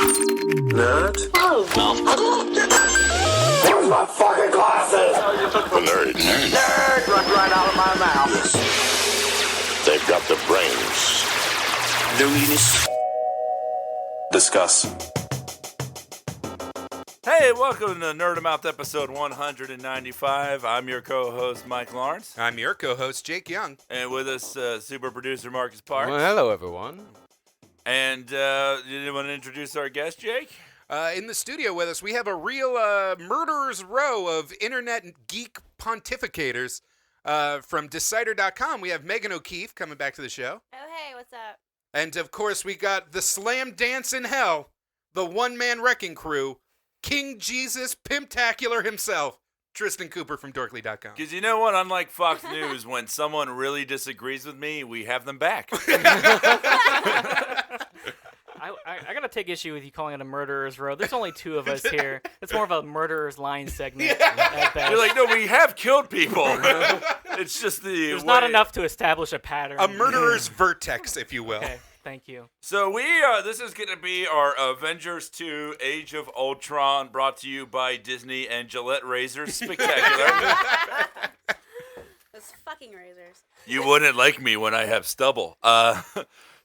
Nerd? Oh. Where's my fucking glasses? Nerd. Nerd! Right out of my mouth. Yes. They've got the brains. Loneliness. Discuss. Hey, welcome to Nerd Mouth episode 195. I'm your co-host, Mike Lawrence. I'm your co-host, Jake Young. And with us, super producer Marcus Parks. Well, hello, everyone. And you want to introduce our guest, Jake? In the studio with us, we have a real murderer's row of internet geek pontificators. From Decider.com, we have Meghan O'Keefe coming back to the show. Oh, hey, what's up? And, of course, we got the slam dance in hell, the one-man wrecking crew, King Jesus Pimptacular himself, Tristan Cooper from Dorkly.com. Because you know what? Unlike Fox News, when someone really disagrees with me, we have them back. I gotta take issue with you calling it a murderer's row. There's only two of us here. It's more of a murderer's line segment. At best. You're like, no, we have killed people. It's just There's not enough to establish a pattern. A murderer's vertex, if you will. Okay, thank you. So this is going to be our Avengers 2 Age of Ultron, brought to you by Disney and Gillette Razors Spectacular. Those fucking razors. You wouldn't like me when I have stubble.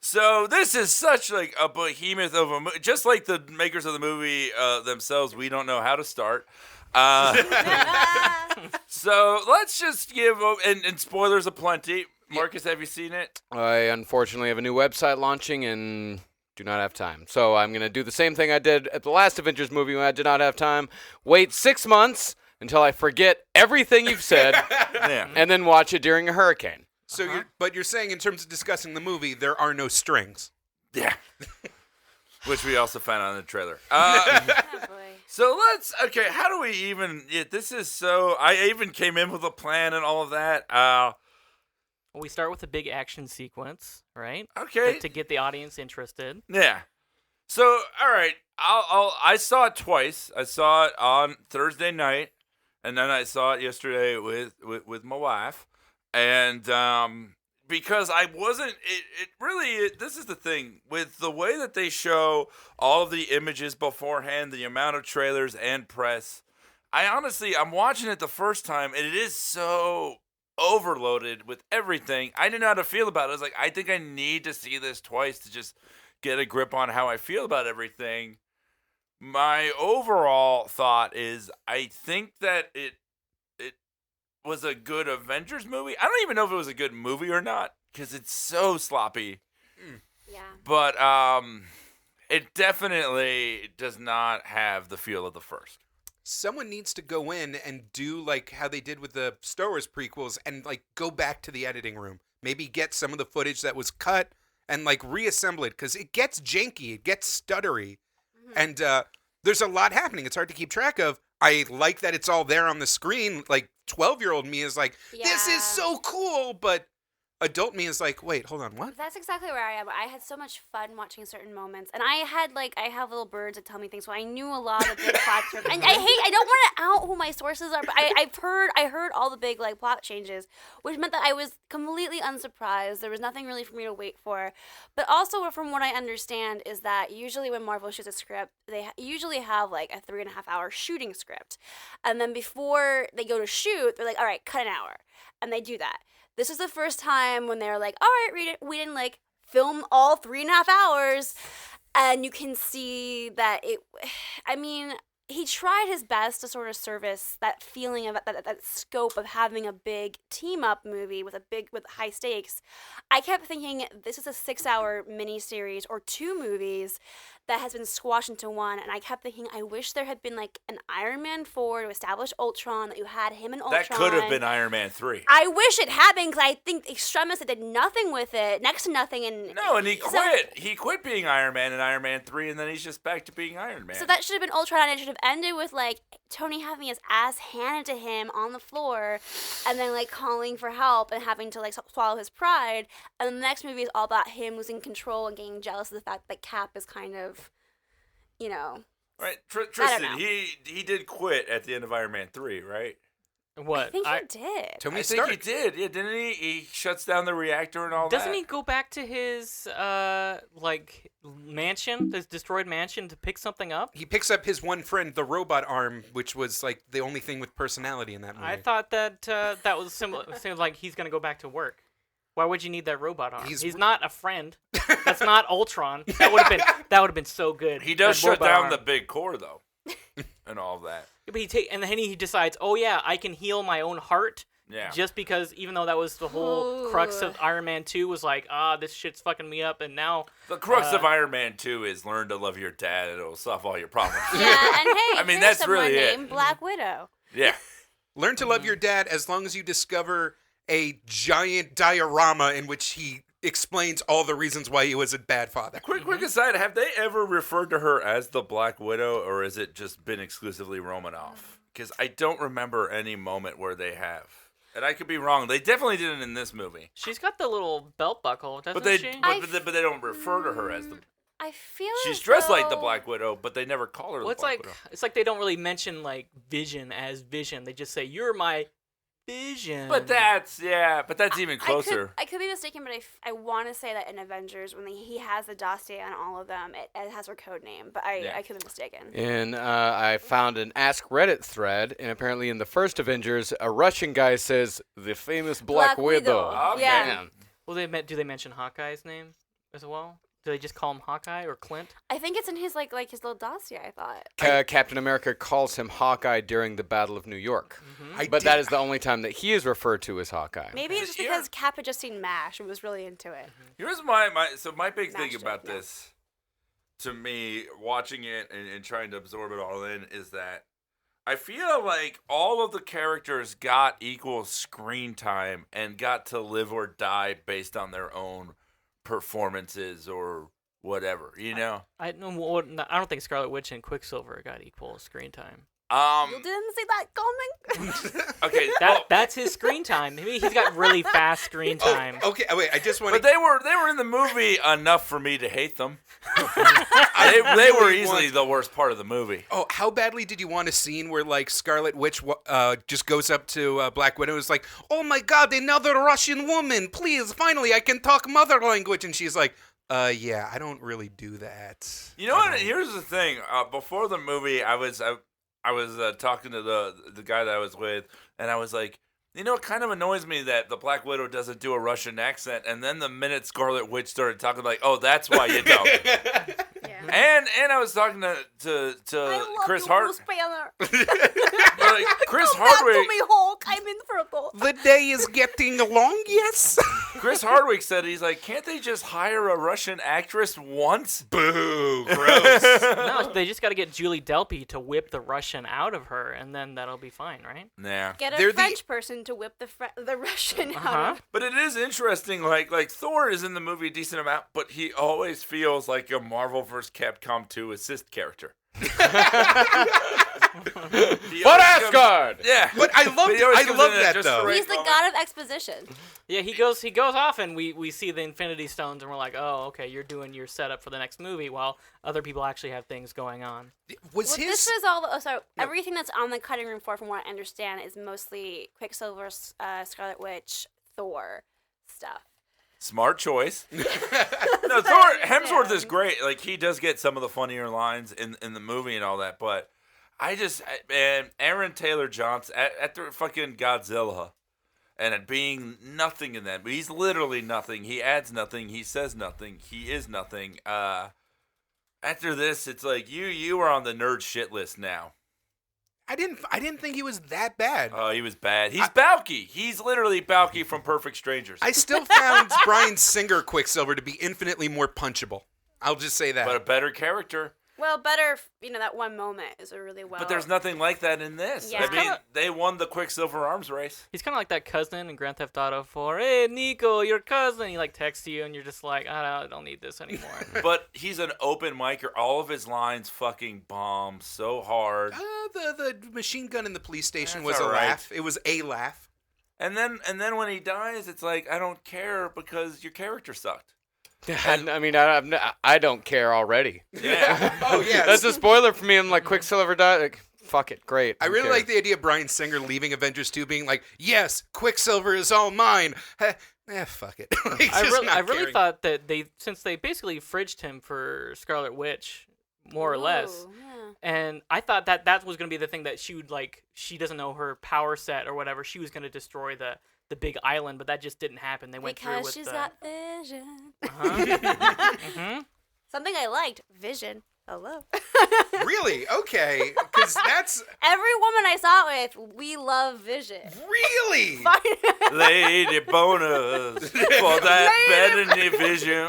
So this is such like a behemoth of a movie. Just like the makers of the movie themselves, we don't know how to start. So let's just give, and spoilers aplenty. Marcus, have you seen it? I unfortunately have a new website launching and do not have time. So I'm going to do the same thing I did at the last Avengers movie when I did not have time. Wait 6 months until I forget everything you've said and then watch it during a hurricane. So, you're saying in terms of discussing the movie, there are no strings. Yeah. Which we also found on the trailer. Oh, boy. So how do we even, this is so, I even came in with a plan and all of that. Well, we start with a big action sequence, right? Okay. To get the audience interested. Yeah. So, all right, I saw it twice. I saw it on Thursday night, and then I saw it yesterday with my wife. And because I wasn't, this is the thing, with the way that they show all of the images beforehand, the amount of trailers and press, I'm watching it the first time, and it is so overloaded with everything. I didn't know how to feel about it. I was like, I think I need to see this twice to just get a grip on how I feel about everything. My overall thought is I think that it was a good Avengers movie. I don't even know if it was a good movie or not because it's so sloppy. Yeah. But it definitely does not have the feel of the first. Someone needs to go in and do like how they did with the Star Wars prequels and like go back to the editing room. Maybe get some of the footage that was cut and like reassemble it because it gets janky, it gets stuttery. Mm-hmm. And there's a lot happening. It's hard to keep track of. I like that it's all there on the screen. Like 12-year-old me is like, this is so cool. But adult me is like, wait, hold on, what? That's exactly where I am. I had so much fun watching certain moments. And I have little birds that tell me things, so I knew a lot of the big plot terms. And I don't want to out who my sources are, but I heard all the big like plot changes, which meant that I was completely unsurprised. There was nothing really for me to wait for. But also from what I understand is that usually when Marvel shoots a script, they usually have like a 3.5-hour shooting script. And then before they go to shoot, they're like, all right, cut an hour. And they do that. This is the first time when they're like, all right, we didn't like film all 3.5 hours. And you can see that he tried his best to sort of service that feeling of that scope of having a big team up movie with high stakes. I kept thinking this is a 6-hour miniseries or 2 movies that has been squashed into one, and I kept thinking I wish there had been like an Iron Man 4 to establish Ultron, that you had him and Ultron. That could have been Iron Man 3. I wish it had been, because I think Extremis did nothing with it, next to nothing. And he quit. He quit being Iron Man in Iron Man 3, and then he's just back to being Iron Man. So that should have been Ultron, and it should have ended with like Tony having his ass handed to him on the floor, and then like calling for help and having to like swallow his pride. And then the next movie is all about him losing control and getting jealous of the fact that Cap is kind of, Right, Tristan, he did quit at the end of Iron Man 3, right? What? I think he did. Tony I Stark. think he did. Yeah, didn't he? He shuts down the reactor and all Doesn't that. he go back to his mansion, his destroyed mansion, to pick something up? He picks up his one friend, the robot arm, which was like the only thing with personality in that movie. I thought that that was similar. Seems like he's gonna go back to work. Why would you need that robot arm? He's not a friend. That's not Ultron. That would have been so good. He does that shut robot down arm. the big core though, and all of that. But and then he decides, oh yeah, I can heal my own heart. Yeah. Just because, even though that was the whole crux of Iron Man 2, was like, this shit's fucking me up, and now The crux of Iron Man 2 is learn to love your dad, and it'll solve all your problems. Yeah, and hey, I mean, here's that's someone really it. named Black Widow. Yeah. Learn to love your dad as long as you discover a giant diorama in which he explains all the reasons why he was a bad father. Quick aside, have they ever referred to her as the Black Widow, or has it just been exclusively Romanoff? Because I don't remember any moment where they have. And I could be wrong. They definitely didn't in this movie. she's got the little belt buckle, doesn't But she? but they don't refer to her as the... I feel She's as dressed like the though- Black Widow, but they never call her Well, the it's Black like Widow. they don't really mention like Vision as Vision. They just say you're my Vision. But that's even closer. I could be mistaken, but I want to say that in Avengers, when he has the dossier on all of them, it has her code name. But I could be mistaken. And I found an Ask Reddit thread, and apparently in the first Avengers, a Russian guy says the famous Black Widow. Okay. Yeah. Man. Well, do they mention Hawkeye's name as well? Do they just call him Hawkeye or Clint? I think it's in his like his little dossier. I thought. Captain America calls him Hawkeye during the Battle of New York. I But did- that is the only time that he is referred to as Hawkeye. Maybe it's just Yeah. because Cap had just seen MASH and was really into it. Here's my big thing Master, about yeah. this, to me, watching it and trying to absorb it all in, is that I feel like all of the characters got equal screen time and got to live or die based on their own performances or whatever, you know? I don't think Scarlet Witch and Quicksilver got equal screen time. You didn't see that coming. Okay, That's his screen time. Maybe he's got really fast screen time. Okay, wait, I just want but to... they were in the movie enough for me to hate them. They were easily the worst part of the movie. Oh, how badly did you want a scene where, like, Scarlet Witch just goes up to Black Widow and is like, oh my god, another Russian woman, please, finally, I can talk mother language, and she's like, yeah, I don't really do that. You know what? Here's the thing. Before the movie, I was talking to the guy that I was with, and I was like, you know, it kind of annoys me that the Black Widow doesn't do a Russian accent, and then the minute Scarlet Witch started talking, like, oh, that's why you don't. Yeah. And I was talking to Chris Hardwick. Chris Come back to Hardwick. me, Hulk. I'm in purple. The day is getting long, yes? Chris Hardwick said, he's like, can't they just hire a Russian actress once? Boo, gross. No, they just got to get Julie Delpy to whip the Russian out of her, and then that'll be fine, right? Nah. Get They're a the- French person to whip the Russian out of. But it is interesting, like Thor is in the movie a decent amount, but he always feels like a Marvel vs. Capcom 2 assist character. But Asgard! Yeah. But I love he always I comes love in at that, just though. right He's the moment. god of exposition. Yeah, he goes off, and we see the Infinity Stones, and we're like, oh, okay, you're doing your setup for the next movie, while other people actually have things going on. Was Well, his... this was all. Everything that's on the cutting room floor, from what I understand, is mostly Quicksilver, Scarlet Witch, Thor stuff. Smart choice. No, Hemsworth is great. Like, he does get some of the funnier lines in the movie and all that, but man, Aaron Taylor Johnson at the fucking Godzilla, and it being nothing in that. But he's literally nothing. He adds nothing. He says nothing. He is nothing. After this, it's like you are on the nerd shit list now. I didn't think he was that bad. Oh, he was bad. He's Balky. He's literally Balky from Perfect Strangers. I still found Bryan Singer Quicksilver to be infinitely more punchable. I'll just say that. but a better character. Well, better, that one moment is a really well. But there's nothing like that in this. Yeah. I mean, they won the Quicksilver arms race. He's kind of like that cousin in Grand Theft Auto 4. Hey, Nico, your cousin. He like texts you, and you're just like, I don't need this anymore. But he's an open micer. All of his lines fucking bomb so hard. The machine gun in the police station That's was a all right. laugh. It was a laugh. And then when he dies, it's like, I don't care because your character sucked. I mean, I don't care already. Yeah. Oh, yeah. That's a spoiler for me. I'm like, Quicksilver died. Like, fuck it, great. I Who really cares? like the idea of Bryan Singer leaving Avengers 2 being like, yes, Quicksilver is all mine. Fuck it. Like, I just not really caring. thought that since they basically fridged him for Scarlet Witch, more or less, Ooh, yeah. and I thought that was going to be the thing that she would like. She doesn't know her power set or whatever. She was going to destroy the big island, but that just didn't happen. They went through Because with she's the. got vision. Uh-huh. Something I liked, vision. Hello. Really? Okay. Because that's Every woman I saw it with, we love vision. really. Lady bonus for that Bethany vision.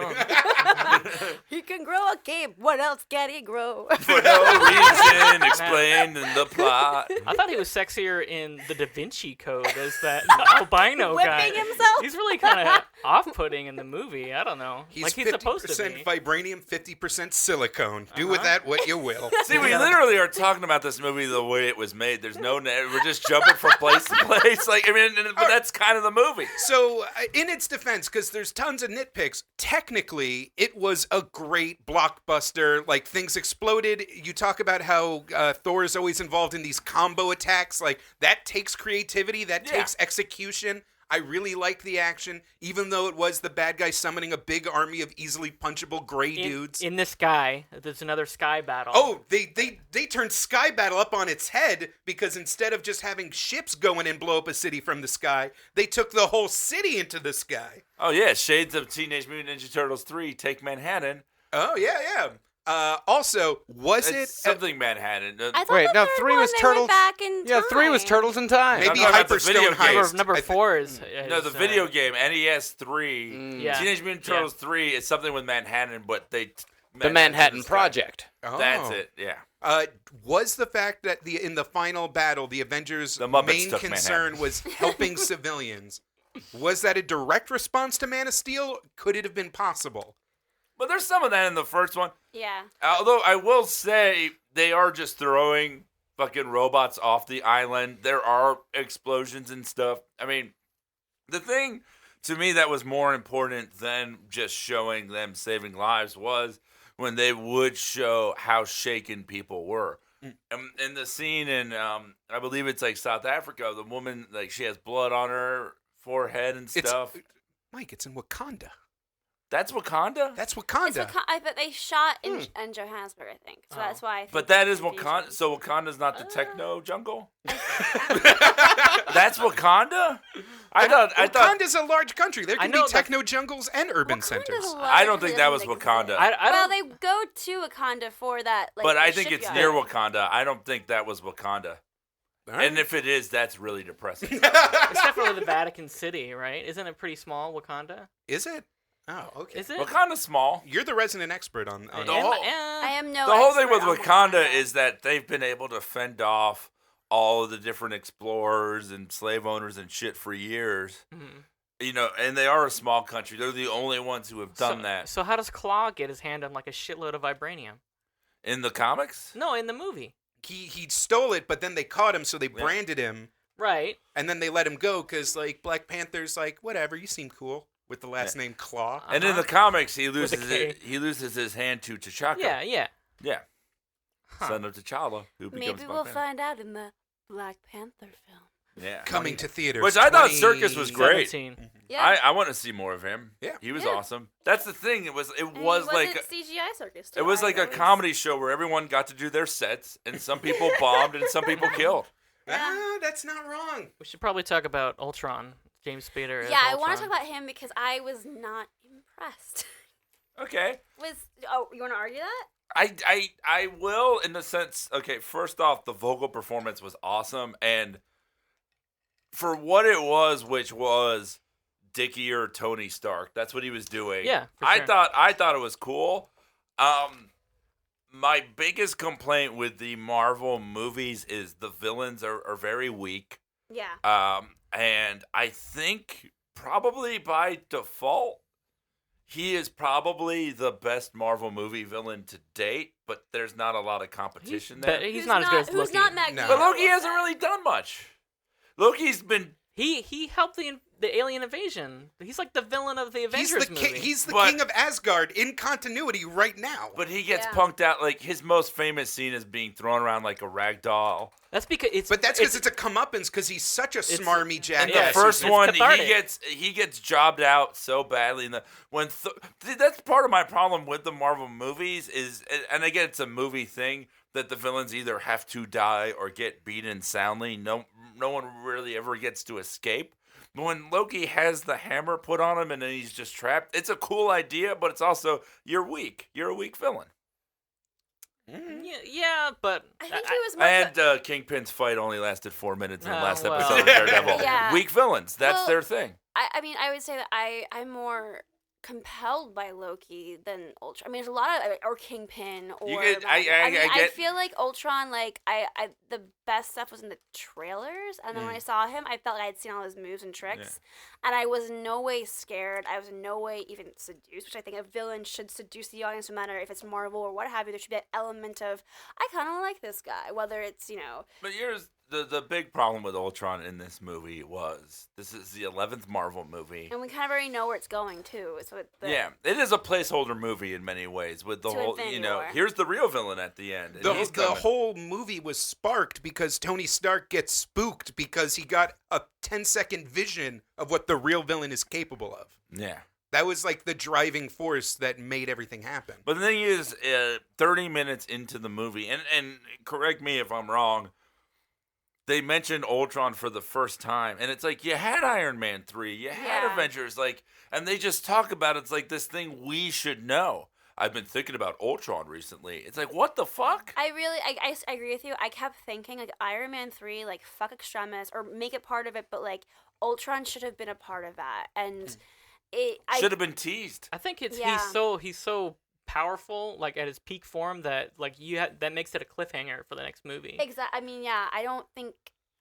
He can grow a cape. What else can he grow? For no reason explained in the plot. I thought he was sexier in the Da Vinci Code as that albino guy. Whipping himself? He's really kind of off-putting in the movie. I don't know. He's like he's supposed to 50% be. vibranium, 50% silicone. Do with that what you will. See, we literally are talking about this movie the way it was made. There's no, we're just jumping from place to place. Like, I mean, but that's kind of the movie. So, in its defense, because there's tons of nitpicks, technically, it was a great blockbuster. Like, things exploded. You talk about how Thor is always involved in these combo attacks. Like, that takes creativity. That Yeah. takes execution. I really liked the action, even though it was the bad guy summoning a big army of easily punchable gray dudes. In the sky, there's another sky battle. Oh, they turned Sky Battle up on its head because instead of just having ships go in and blow up a city from the sky, they took the whole city into the sky. Oh, yeah. Shades of Teenage Mutant Ninja Turtles 3, Take Manhattan. Oh, yeah. Also, was It's it something Manhattan. I thought Wait, the no, third 3 one, was they Turtles. went back in Yeah, 3 was time. Turtles in Time. maybe talking about the Hyperstone video game. Heist? Number I 4 is No, the video game, NES 3. Yeah. Teenage Mutant Turtles 3 is something with Manhattan, but they... The Manhattan Project. Oh. That's it, yeah. Was the fact that in the final battle, the Avengers' The Muppets main took concern Manhattan. was helping civilians? Was that a direct response to Man of Steel? Could it have been possible? But there's some of that in the first one. Yeah. Although I will say they are just throwing fucking robots off the island. There are explosions and stuff. I mean, the thing to me that was more important than just showing them saving lives was when they would show how shaken people were. In the scene in, I believe it's like South Africa, the woman, like she has blood on her forehead and stuff. Mike, it's in Wakanda. That's Wakanda? That's It's Wakanda. I bet they shot in Johannesburg, I think. So that's why. I think But that there's is confusion. Wakanda. So Wakanda's not the techno jungle? That's Wakanda? I thought Wakanda's a large country. There I can be know that- techno jungles and urban Wakanda's centers. a lot I don't of think it that was doesn't Wakanda. exist. I Well, don't. they go to Wakanda for that. Like, but the I think it's shipyard. near Wakanda. I don't think that was Wakanda. All right. And if it is, that's really depressing. It's definitely the Vatican City, right? Isn't it pretty small, Wakanda? Is it? Oh, okay. Is it? Wakanda's small. You're the resident expert on Am- the whole- I am no. The whole thing expert with on Wakanda is that they've been able to fend off all of the different explorers and slave owners and shit for years. Mhm. You know, and they are a small country. They're the only ones who have done so, that. So how does Claw get his hand on like a shitload of vibranium? In the comics? No, in the movie. He stole it, but then they caught him, so they branded him, Right. and then they let him go because like Black Panther's like whatever, you seem cool with the last name Claw. And in the comics, he a loses K. he loses his hand to T'Chaka. Yeah. Yeah. Huh. Son of T'Challa, who becomes Maybe Black we'll Panther. find out in the Black Panther film. Yeah. Coming to theaters. Which I thought 20 Circus was great. 17. Yeah. I want to see more of him. Yeah. He was Yeah. awesome. That's the thing. It was And he like wasn't CGI circus. Too. it was I like a always- comedy show where everyone got to do their sets and some people bombed and some people killed. Ah, that's not wrong. We should probably talk about Ultron. James Spader. as Yeah, I Ultron. want to talk about him because I was not impressed. Okay. You want to argue that? I will in the sense, okay, first off, the vocal performance was awesome, and for what it was, which was Dickie or Tony Stark, that's what he was doing. Yeah, for I sure. thought it was cool. My biggest complaint with the Marvel movies is the villains are very weak. Yeah. And I think probably by default, he is probably the best Marvel movie villain to date, but there's not a lot of competition there. He's not as good as Who's Loki. not Magneto? No. But Loki hasn't really done much. Loki's been He helped the the alien invasion. He's like the villain of the Avengers movie. He's the king of Asgard in continuity right now. But he gets punked out. Like, his most famous scene is being thrown around like a rag doll. That's because it's a comeuppance because he's such a smarmy jackass. And the first one, cathartic. he gets jobbed out so badly. That's part of my problem with the Marvel movies is, and again, it's a movie thing, that the villains either have to die or get beaten soundly. No one really ever gets to escape. But when Loki has the hammer put on him and then he's just trapped, it's a cool idea, but it's also, you're weak. You're a weak villain. Yeah, but I think it was more. And Kingpin's fight only lasted 4 minutes in the last episode of Daredevil. Yeah. Weak villains. That's their thing. I mean, I would say that I'm more compelled by Loki than Ultron. I mean, there's a lot of or Kingpin or I feel like Ultron, like I the best stuff was in the trailers, and then when I saw him, I felt like I'd seen all his moves and tricks, and I was in no way scared. I was in no way even seduced, which I think a villain should seduce the audience, no matter if it's Marvel or what have you. There should be that element of I kind of like this guy, whether it's But here's the big problem with Ultron in this movie was this is the 11th Marvel movie, and we kind of already know where it's going too. It is a placeholder movie in many ways with the whole War. Here's the real villain at the end. The whole movie was sparked because Tony Stark gets spooked because he got a 10-second vision of what the real villain is capable of. Yeah. That was like the driving force that made everything happen. But the thing is, 30 minutes into the movie, and correct me if I'm wrong, they mentioned Ultron for the first time, and it's like, you had Iron Man 3, you had Avengers, and they just talk about it. It's like this thing we should know. I've been thinking about Ultron recently. It's like, what the fuck? I agree with you. I kept thinking, like, Iron Man 3, like, fuck Extremis, or make it part of it, but, like, Ultron should have been a part of that, and it should have been teased. I think he's so powerful, like at his peak form, that like that makes it a cliffhanger for the next movie. Exactly. I mean, yeah, I don't think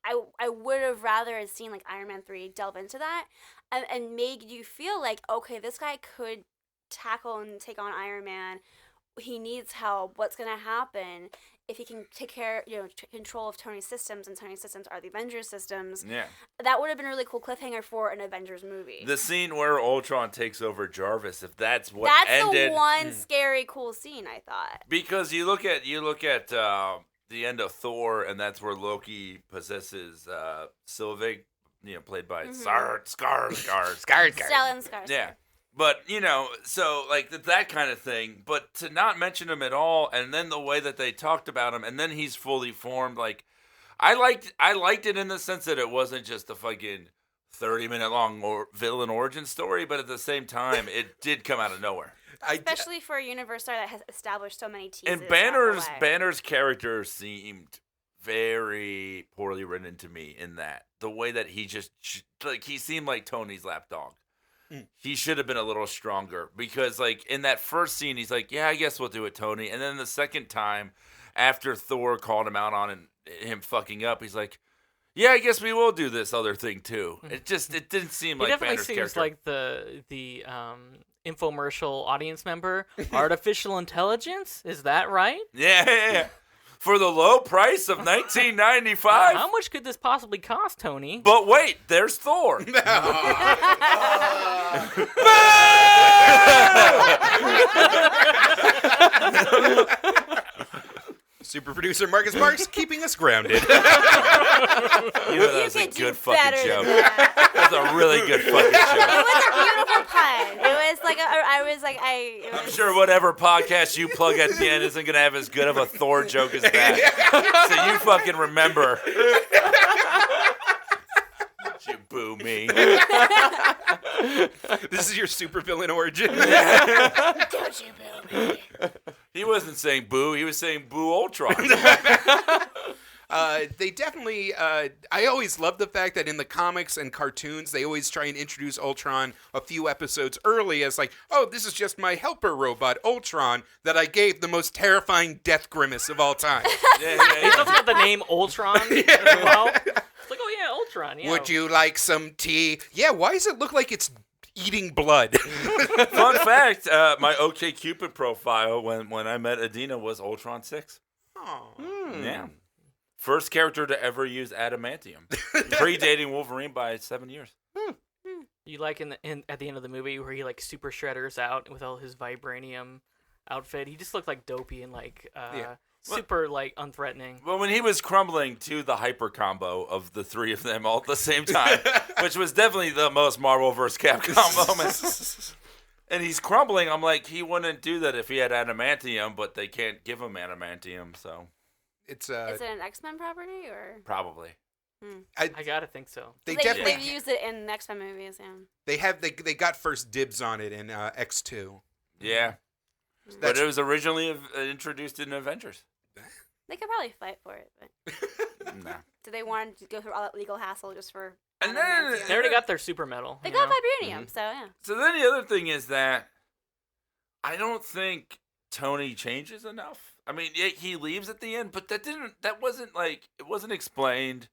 I would have rather have seen like Iron Man 3 delve into that and made you feel like, okay, this guy could tackle and take on Iron Man. He needs help. What's gonna happen if he can take care, control of Tony's systems, and Tony's systems are the Avengers systems? Yeah, that would have been a really cool cliffhanger for an Avengers movie. The scene where Ultron takes over Jarvis, if that's what that's ended, the one scary, cool scene, I thought. Because you look at the end of Thor, and that's where Loki possesses Sylvie, played by Skarsgård. Stellan Skarsgård. Yeah. But, so, like, that kind of thing. But to not mention him at all, and then the way that they talked about him, and then he's fully formed, like, I liked it in the sense that it wasn't just a fucking 30-minute long villain origin story, but at the same time, it did come out of nowhere. Especially for a universe that has established so many teases. And Banner's character seemed very poorly written to me in that. The way that he just, like, he seemed like Tony's lapdog. He should have been a little stronger because, like, in that first scene, he's like, yeah, I guess we'll do it, Tony. And then the second time, after Thor called him out on him fucking up, he's like, yeah, I guess we will do this other thing, too. It didn't seem like Banner's character. He definitely seems like the infomercial audience member. Artificial intelligence? Is that right? Yeah. For the low price of $19.95. How much could this possibly cost, Tony? But wait, there's Thor. Super producer Marcus Marks keeping us grounded. That was a good fucking joke. That was a really good fucking joke. It was a beautiful pun. I'm sure whatever podcast you plug at the end isn't going to have as good of a Thor joke as that. So you fucking remember. Don't you boo me. This is your supervillain origin. Don't you boo me. He wasn't saying boo. He was saying boo Ultron. They definitely, I always love the fact that in the comics and cartoons, they always try and introduce Ultron a few episodes early as like, oh, this is just my helper robot, Ultron, that I gave the most terrifying death grimace of all time. He's also got the name Ultron as well. It's like, oh yeah, Ultron, yeah. Would you like some tea? Yeah, why does it look like it's eating blood? Fun fact, my OkCupid profile when I met Adina was Ultron 6. Oh. Yeah. First character to ever use adamantium. Predating Wolverine by 7 years. You like in at the end of the movie where he like super shredders out with all his vibranium outfit. He just looked like dopey and like super like unthreatening. Well, when he was crumbling to the hyper combo of the three of them all at the same time, which was definitely the most Marvel vs. Capcom moment. And he's crumbling. I'm like, he wouldn't do that if he had adamantium, but they can't give him adamantium, so. It's Is it an X-Men property or? Probably. I gotta think so. They've used it in X-Men movies. Yeah. They got first dibs on it in X2. Yeah. But it was originally introduced in Avengers. They could probably fight for it, but Nah. do they want to go through all that legal hassle just for? And then They already got their super metal. They got vibranium, so yeah. So then the other thing is that I don't think Tony changes enough. I mean, yeah, he leaves at the end, but that wasn't explained.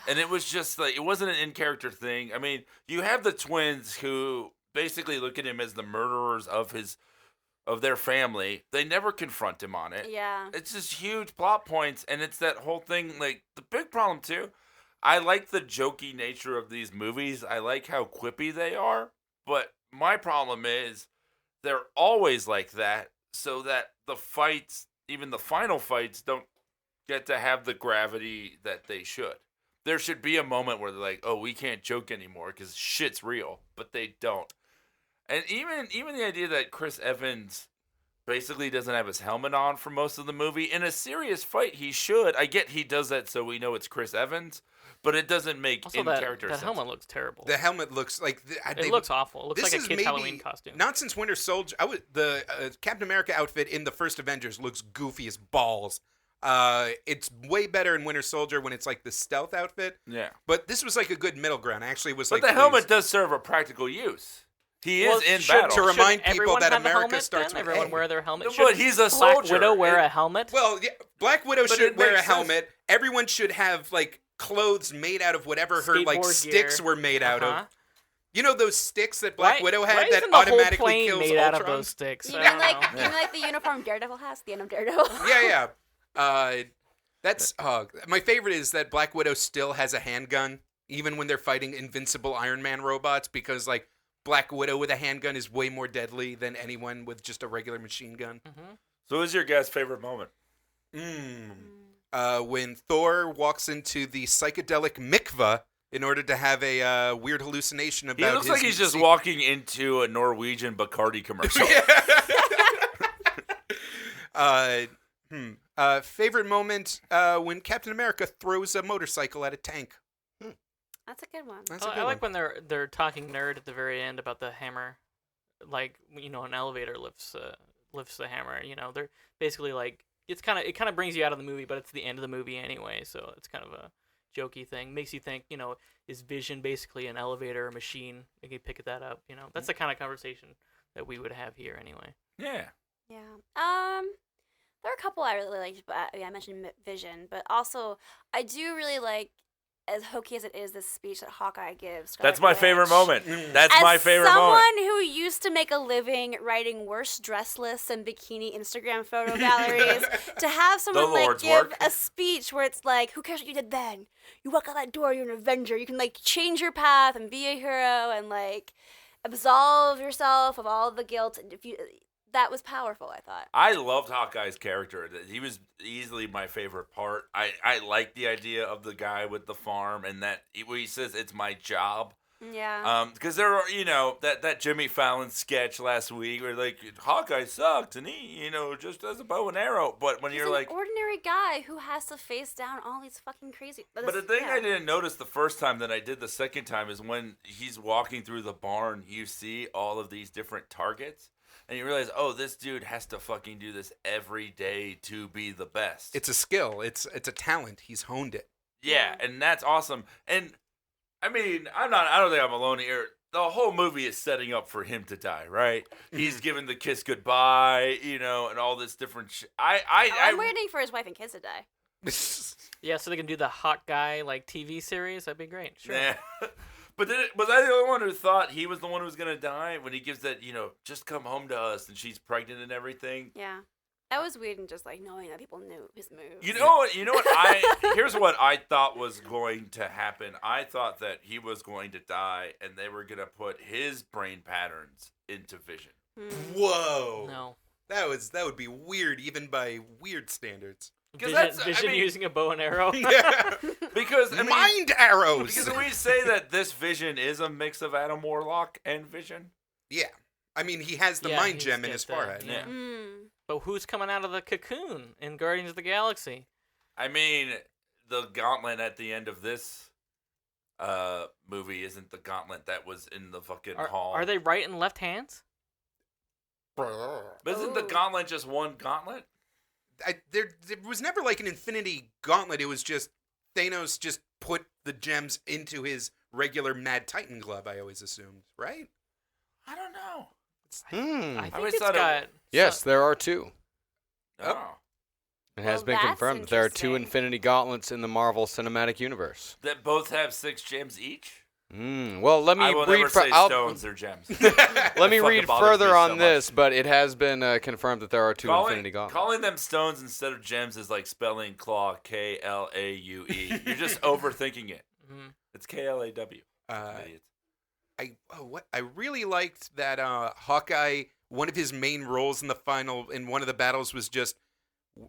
And it was just like, it wasn't an in-character thing. I mean, you have the twins who basically look at him as the murderers of their family. They never confront him on it. Yeah. It's just huge plot points, and it's that whole thing, like, the big problem, too, I like the jokey nature of these movies. I like how quippy they are, but my problem is they're always like that, so that the fights, even the final fights, don't get to have the gravity that they should. There should be a moment where they're like, oh, we can't joke anymore because shit's real, but they don't. And even the idea that Chris Evans basically doesn't have his helmet on for most of the movie. In a serious fight, he should. I get he does that so we know it's Chris Evans, but it doesn't make in-character sense. That helmet looks terrible. The helmet looks like... It looks awful. It looks like a kid's Halloween costume. Not since Winter Soldier... the Captain America outfit in the first Avengers looks goofy as balls. It's way better in Winter Soldier when it's like the stealth outfit. Yeah. But this was like a good middle ground. I actually was but the helmet does serve a practical use. He is in battle. To remind people that have America starts with with everyone wear their helmet. But he's a soldier. Black Widow wear a helmet? Well, yeah, Black Widow should wear a sense. helmet. Everyone should have like clothes made out of whatever her like sticks were made out of. You know those sticks that Black Widow had that automatically kills made Ultron? out of those sticks? You mean like the uniform Daredevil has? The end of Daredevil? Yeah. That's my favorite is that Black Widow still has a handgun even when they're fighting invincible Iron Man robots because like Black Widow with a handgun is way more deadly than anyone with just a regular machine gun. Mm-hmm. So who's your guys' favorite moment? When Thor walks into the psychedelic mikvah in order to have a weird hallucination about He looks like he's just walking into a Norwegian Bacardi commercial. Favorite moment when Captain America throws a motorcycle at a tank. That's a good one. I like when they're talking nerd at the very end about the hammer, like an elevator lifts the hammer. They're basically like it kind of brings you out of the movie, but it's the end of the movie anyway, so it's kind of a jokey thing. Makes you think, is Vision basically an elevator or machine? You can pick that up. That's the kind of conversation that we would have here anyway. Yeah. Yeah. There are a couple I really liked, but I mentioned Vision, but also I do really like, as hokey as it is, this speech that Hawkeye gives. That's my favorite moment. That's my favorite As moment. someone who used to make a living writing worst dress lists and bikini Instagram photo galleries, to have someone like give a speech where it's like, who cares what you did then? You walk out that door, you're an Avenger. You can like change your path and be a hero and like absolve yourself of all the guilt. That was powerful, I thought. I loved Hawkeye's character. He was easily my favorite part. I like the idea of the guy with the farm and that where he says it's my job. Yeah. Because there are, that Jimmy Fallon sketch last week where like Hawkeye sucked and he, just does a bow and arrow. But when He's you're an like ordinary guy who has to face down all these fucking crazy. But the thing I didn't notice the first time that I did the second time is when he's walking through the barn, you see all of these different targets. And you realize, oh, this dude has to fucking do this every day to be the best. It's a skill. It's a talent. He's honed it. Yeah, and that's awesome. And I mean, I don't think I'm alone here. The whole movie is setting up for him to die, right? He's given the kiss goodbye, and all this different shit. I'm waiting for his wife and kids to die. Yeah, so they can do the hot guy like TV series. That'd be great. Sure. Yeah. But was I the only one who thought he was the one who was going to die when he gives that, just come home to us and she's pregnant and everything? Yeah. That was weird, and just like knowing that people knew his moves. You know what? Here's what I thought was going to happen. I thought that he was going to die, and they were gonna put his brain patterns into Vision. Whoa. No. That would be weird, even by weird standards. Vision using a bow and arrow. Yeah. Because mind arrows. Because we say that this Vision is a mix of Adam Warlock and Vision. Yeah. I mean, he has the mind gem in his forehead. Yeah. But who's coming out of the cocoon in Guardians of the Galaxy? I mean, the gauntlet at the end of this movie isn't the gauntlet that was in the fucking hall. Are they right and left hands? But isn't the gauntlet just one gauntlet? There was never like an infinity gauntlet. It was just Thanos just put the gems into his regular Mad Titan glove, I always assumed, right? I don't know. I think always it's thought got... Yes, there are two. Oh. It has Well, been that's confirmed that there are two interesting. Infinity Gauntlets in the Marvel Cinematic Universe. That both have 6 gems each? Well, let me I will read. never say stones or gems. Let me It read fucking bothers further me on so this, much. but it has been confirmed that there are two Infinity Gauntlets. Calling them stones instead of gems is like spelling claw, Klaue. You're just overthinking it. It's Klaw. Idiots. I really liked that Hawkeye. One of his main roles in one of the battles was just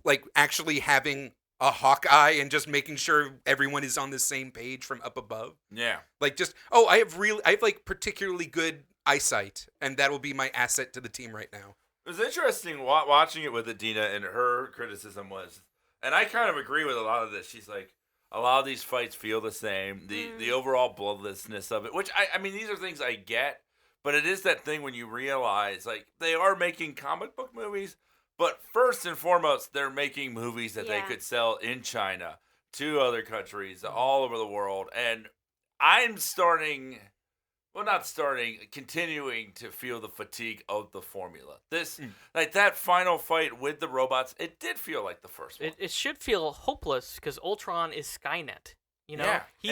like actually having a Hawkeye and just making sure everyone is on the same page from up above. Yeah. Like just I have like particularly good eyesight, and that will be my asset to the team right now. It was interesting watching it with Adina, and her criticism was, and I kind of agree with a lot of this. She's like, a lot of these fights feel the same. The overall bloodlessness of it, which I mean, these are things I get, but it is that thing when you realize like they are making comic book movies, but first and foremost, they're making movies that they could sell in China to other countries all over the world, and I'm continuing to feel the fatigue of the formula. This, like that final fight with the robots, it did feel like the first one. It should feel hopeless because Ultron is Skynet. You know, Yeah. he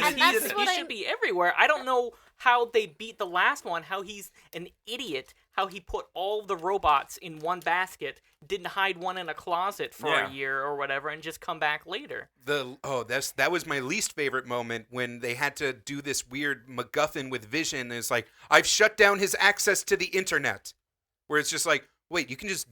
should be everywhere. I don't know how they beat the last one. How he's an idiot. How he put all the robots in one basket, didn't hide one in a closet for a year or whatever, and just come back later. That was my least favorite moment when they had to do this weird MacGuffin with Vision. It's like, I've shut down his access to the internet, where it's just like, wait, you can just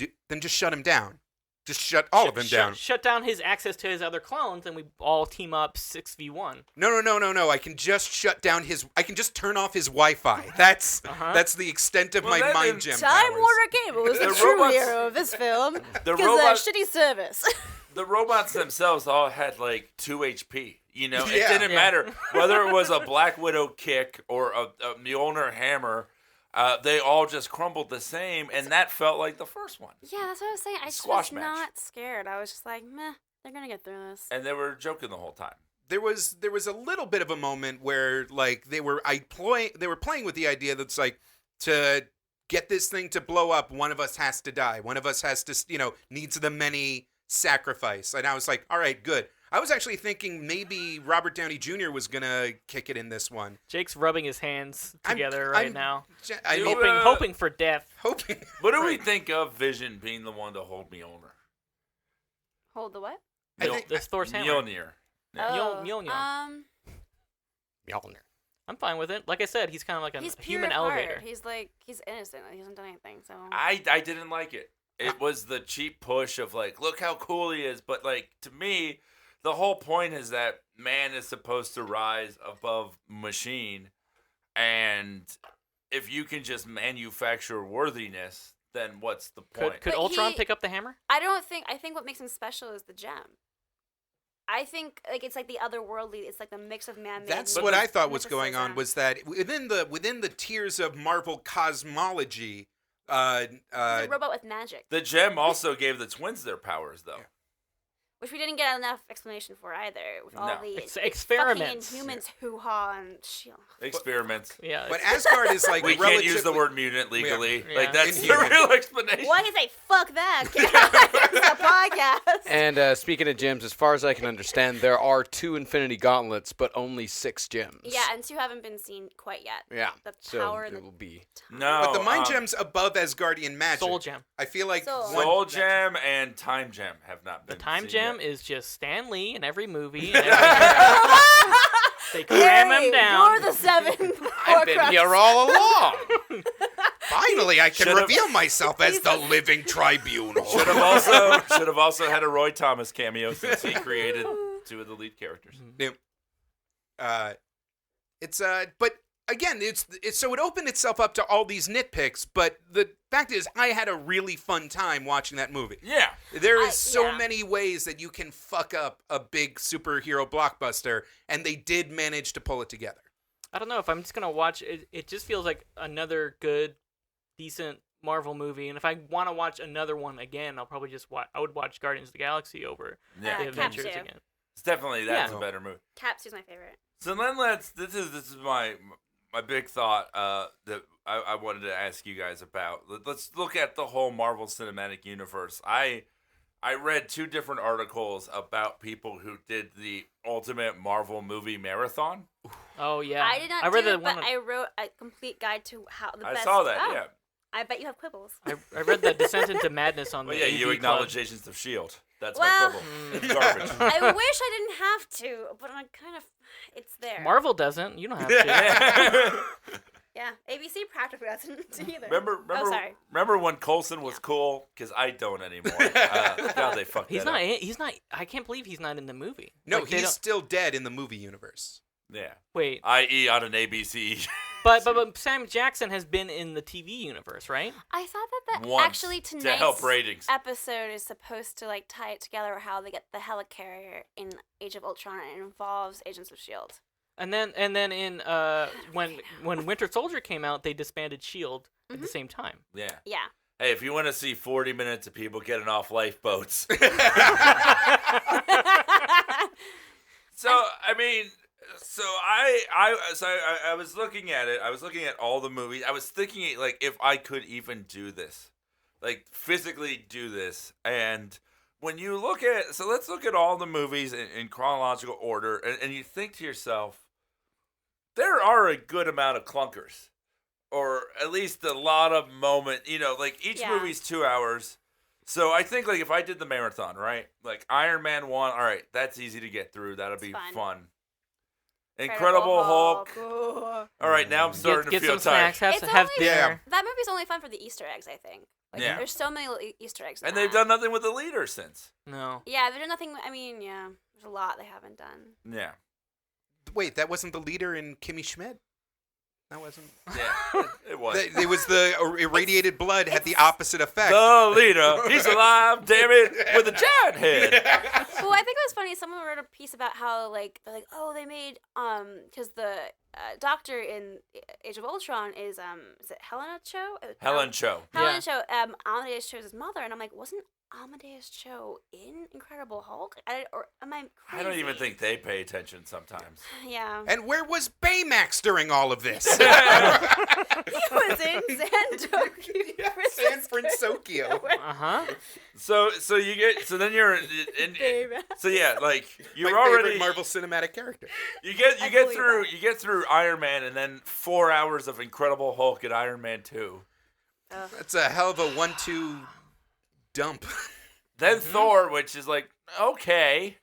shut him down. Just shut all of him down. Shut down his access to his other clones, and we all team up 6v1. No. I can just shut down I can just turn off his Wi-Fi. That's the extent of my mind gem Time powers. Warner Cable was the true hero of this film. Because shitty service. The robots themselves all had like 2 HP. You know, it Yeah. didn't matter whether it was a Black Widow kick or a Mjolnir hammer. They all just crumbled the same, and that felt like the first one. Yeah, that's what I was saying. I just Squash was match. not scared. I was just like, meh, they're gonna get through this. And they were joking the whole time. There was a little bit of a moment where like they were playing with the idea that's like, to get this thing to blow up, one of us has to die. One of us has to, needs the many sacrifice. And I was like, all right, good. I was actually thinking maybe Robert Downey Jr. was gonna kick it in this one. Jake's rubbing his hands together now, I mean, hoping for death. hoping. What do we think of Vision being the one to hold Mjolnir? Hold the what? I think This Thor's hammer. Mjolnir. Mjolnir. Mjolnir. I'm fine with it. Like I said, he's kind of like He's a pure human at heart. elevator. He's innocent. He hasn't done anything. So I didn't like it. It was the cheap push of like, look how cool he is. But like, to me, the whole point is that man is supposed to rise above machine. And if you can just manufacture worthiness, then what's the point? Could But Ultron he- pick up the hammer? I think what makes him special is the gem. I think like it's like the otherworldly. It's like the mix of man-made. That's and what I thought was going on. mythicism. Was that within the tiers of Marvel cosmology? He's a robot with magic, The gem also gave the twins their powers, though. which we didn't get enough explanation for either. With all No. the Experiments. fucking Inhumans hoo-ha and shield. Experiments. Yeah. But Asgard is like We can't use the word mutant legally. Yeah. Like, that's the Inhuman. real explanation. Why is say fuck that? the podcast. And speaking of gems, as far as I can understand, there are 2 Infinity Gauntlets, but only 6 gems. Yeah, and 2 haven't been seen quite yet. Yeah. The So power and it the will be. No. But the mind gems above Asgardian magic. Soul Gem. I feel like Soul. Soul Gem and Time Gem have not The been Time seen Gem yet. is just Stan Lee in every movie. And every they cram him down. You're the 7 I've been here all along. finally I can Should've- reveal myself as the living tribunal. Should have also had a Roy Thomas cameo since he created 2 of the lead characters. But again, it's so it opened itself up to all these nitpicks. But the fact is, I had a really fun time watching that movie. Yeah. There is so yeah. many ways that you can fuck up a big superhero blockbuster, and they did manage to pull it together. I don't know if I'm just gonna watch it. It just feels like another good, decent Marvel movie. And if I want to watch another one again, I'll probably just watch. I would watch Guardians of the Galaxy over Yeah. the Cap Avengers 2. again. It's definitely that's Yeah. a better movie. Cap 2's my favorite. So then this is my big thought that I wanted to ask you guys about. Let's look at the whole Marvel Cinematic Universe. I read 2 different articles about people who did the Ultimate Marvel Movie Marathon. Oh yeah. I did not read do the it, but one. I wrote a complete guide to how the I best. saw that, Oh, yeah. I bet you have quibbles. I read the Descent into Madness on Well, the yeah, you AV acknowledge Club. Agents of S.H.I.E.L.D. That's Well- my quibble. It's garbage. I wish I didn't have to, but I'm kind of. It's there. Marvel doesn't. You don't have to. Yeah, ABC practically doesn't either. Remember when Coulson was cool? Because I don't anymore. God, they fucked He's that not. up. He's not. I can't believe he's not in the movie. No, Like, they he's don't- still dead in the movie universe. Yeah. Wait, I.e. on an ABC. but Sam Jackson has been in the TV universe, right? I thought that Once, actually to tonight's help ratings. episode is supposed to like tie it together how they get the helicarrier in Age of Ultron and it involves Agents of S.H.I.E.L.D. And then in when Winter Soldier came out, they disbanded Shield at the same time. Yeah. Yeah. Hey, if you want to see 40 minutes of people getting off lifeboats. So, I mean, I was looking at it. I was looking at all the movies. I was thinking, like, if I could even do this. Like, physically do this. And when you look at... So, let's look at all the movies in chronological order. And you think to yourself, there are a good amount of clunkers. Or at least a lot of moment, like each Yeah. movie's 2 hours. So I think like if I did the marathon, right? Like Iron Man 1, all right, that's easy to get through. That'll be fun. Incredible Hulk. Ooh. All right, now I'm starting Get to feel some tired. snacks. It's Have only dinner. That movie's only fun for the Easter eggs, I think. Like, Yeah. There's so many little Easter eggs. In And they've that. done nothing with the leader since. No. Yeah, they've done nothing. I mean, yeah, there's a lot they haven't done. Yeah. Wait, that wasn't the leader in Kimmy Schmidt? That wasn't. Yeah, it was. It was the irradiated blood had the opposite effect. The leader. He's alive, damn it, with a giant head. Well, I think it was funny. Someone wrote a piece about how like they're like, oh, they made because the doctor in Age of Ultron is it Helena Cho? Helen Cho. Helen Yeah. Cho. Amadeus Cho's his mother, and I'm like, wasn't Amadeus Cho in Incredible Hulk? Or am I crazy? I don't even think they pay attention sometimes. Yeah. And where was Baymax during all of this? He was in San Francisco. Uh-huh. So you get then you're in Baby. so yeah, like you're My already favorite Marvel cinematic character. You I get believe through that. you get through Iron Man and then 4 hours of Incredible Hulk and Iron Man 2. That's a hell of a 1-2 dump. Then Thor, which is like okay.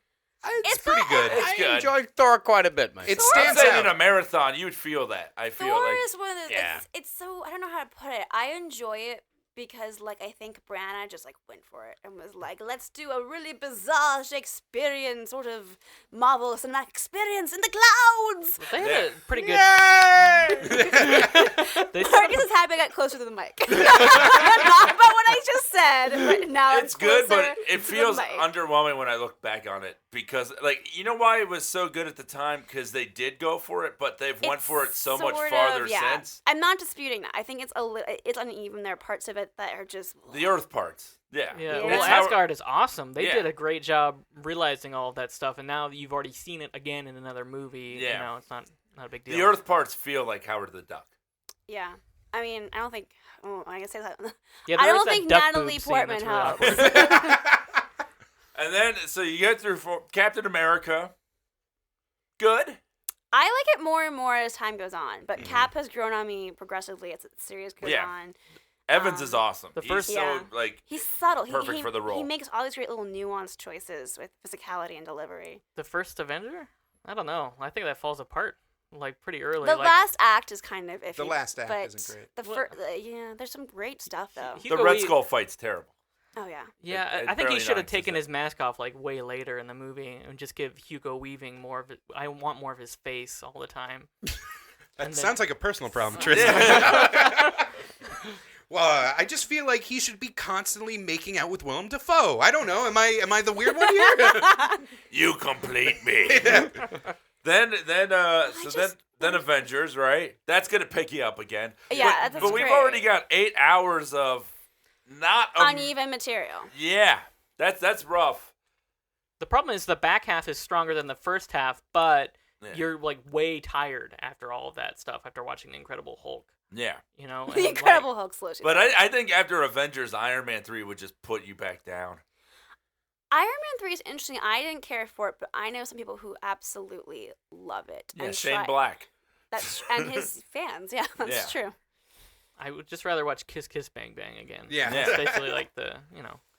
It's pretty good. It's I good. enjoyed Thor quite a bit, myself. It I'm stands saying in out. a marathon, you'd feel that. I feel Thor like is one of the. yeah. It's so I don't know how to put it. I enjoy it because like I think Brianna just like went for it and was like, let's do a really bizarre Shakespearean sort of Marvel cinematic experience in the clouds. They had a pretty good. They Marcus is happy I got closer to the mic. Not about what I just said. But now It's good, but closer it to the feels mic. underwhelming when I look back on it because, like, you know why it was so good at the time? Because they did go for it, but they've went for it so much sort farther of, yeah. since. I'm not disputing that. I think it's uneven. There are parts of it that are just The Earth parts, yeah. Yeah, Yeah. well, It's how- Asgard is awesome. They Yeah. did a great job realizing all of that stuff, and now you've already seen it again in another movie. Yeah. You know, it's not a big deal. The Earth parts feel like Howard the Duck. Yeah. I mean, I don't think Oh, I can say that. Yeah, I there was don't that think duck Natalie boob scene Portman that's really helps. awkward. And then, so you get through Captain America. Good. I like it more and more as time goes on, but Cap has grown on me progressively as the series goes Yeah. on. Evans is awesome. the He's first- so, Yeah. like, He's subtle. Perfect he, for the role. He makes all these great little nuanced choices with physicality and delivery. The first Avenger? I don't know. I think that falls apart like pretty early. The like, last act is kind of iffy. The last act but isn't great. The Well- yeah, there's some great stuff though. the Hugo Red Weaving- Skull fight's terrible. Oh yeah. Yeah, It I think he barely should have non-existent. taken his mask off like way later in the movie and just give Hugo Weaving more of it. I want more of his face all the time. That And sounds like a personal problem, Tristan. Well, I just feel like he should be constantly making out with Willem Dafoe. I don't know. Am I the weird one here? You complete me. Then Avengers, right? That's gonna pick you up again. Yeah, that's but we've great. already got 8 hours of not Uneven material. Yeah, that's rough. The problem is the back half is stronger than the first half, but Yeah. you're like way tired after all of that stuff after watching The Incredible Hulk. Yeah, You know, The Incredible Hulk slows you but down. I think after Avengers, Iron Man 3 would just put you back down. Iron Man 3 is interesting. I didn't care for it, but I know some people who absolutely love it. Yeah, and Shane try- Black. That's and his fans. Yeah, that's Yeah. true. I would just rather watch Kiss Kiss Bang Bang again. Yeah. It's basically like the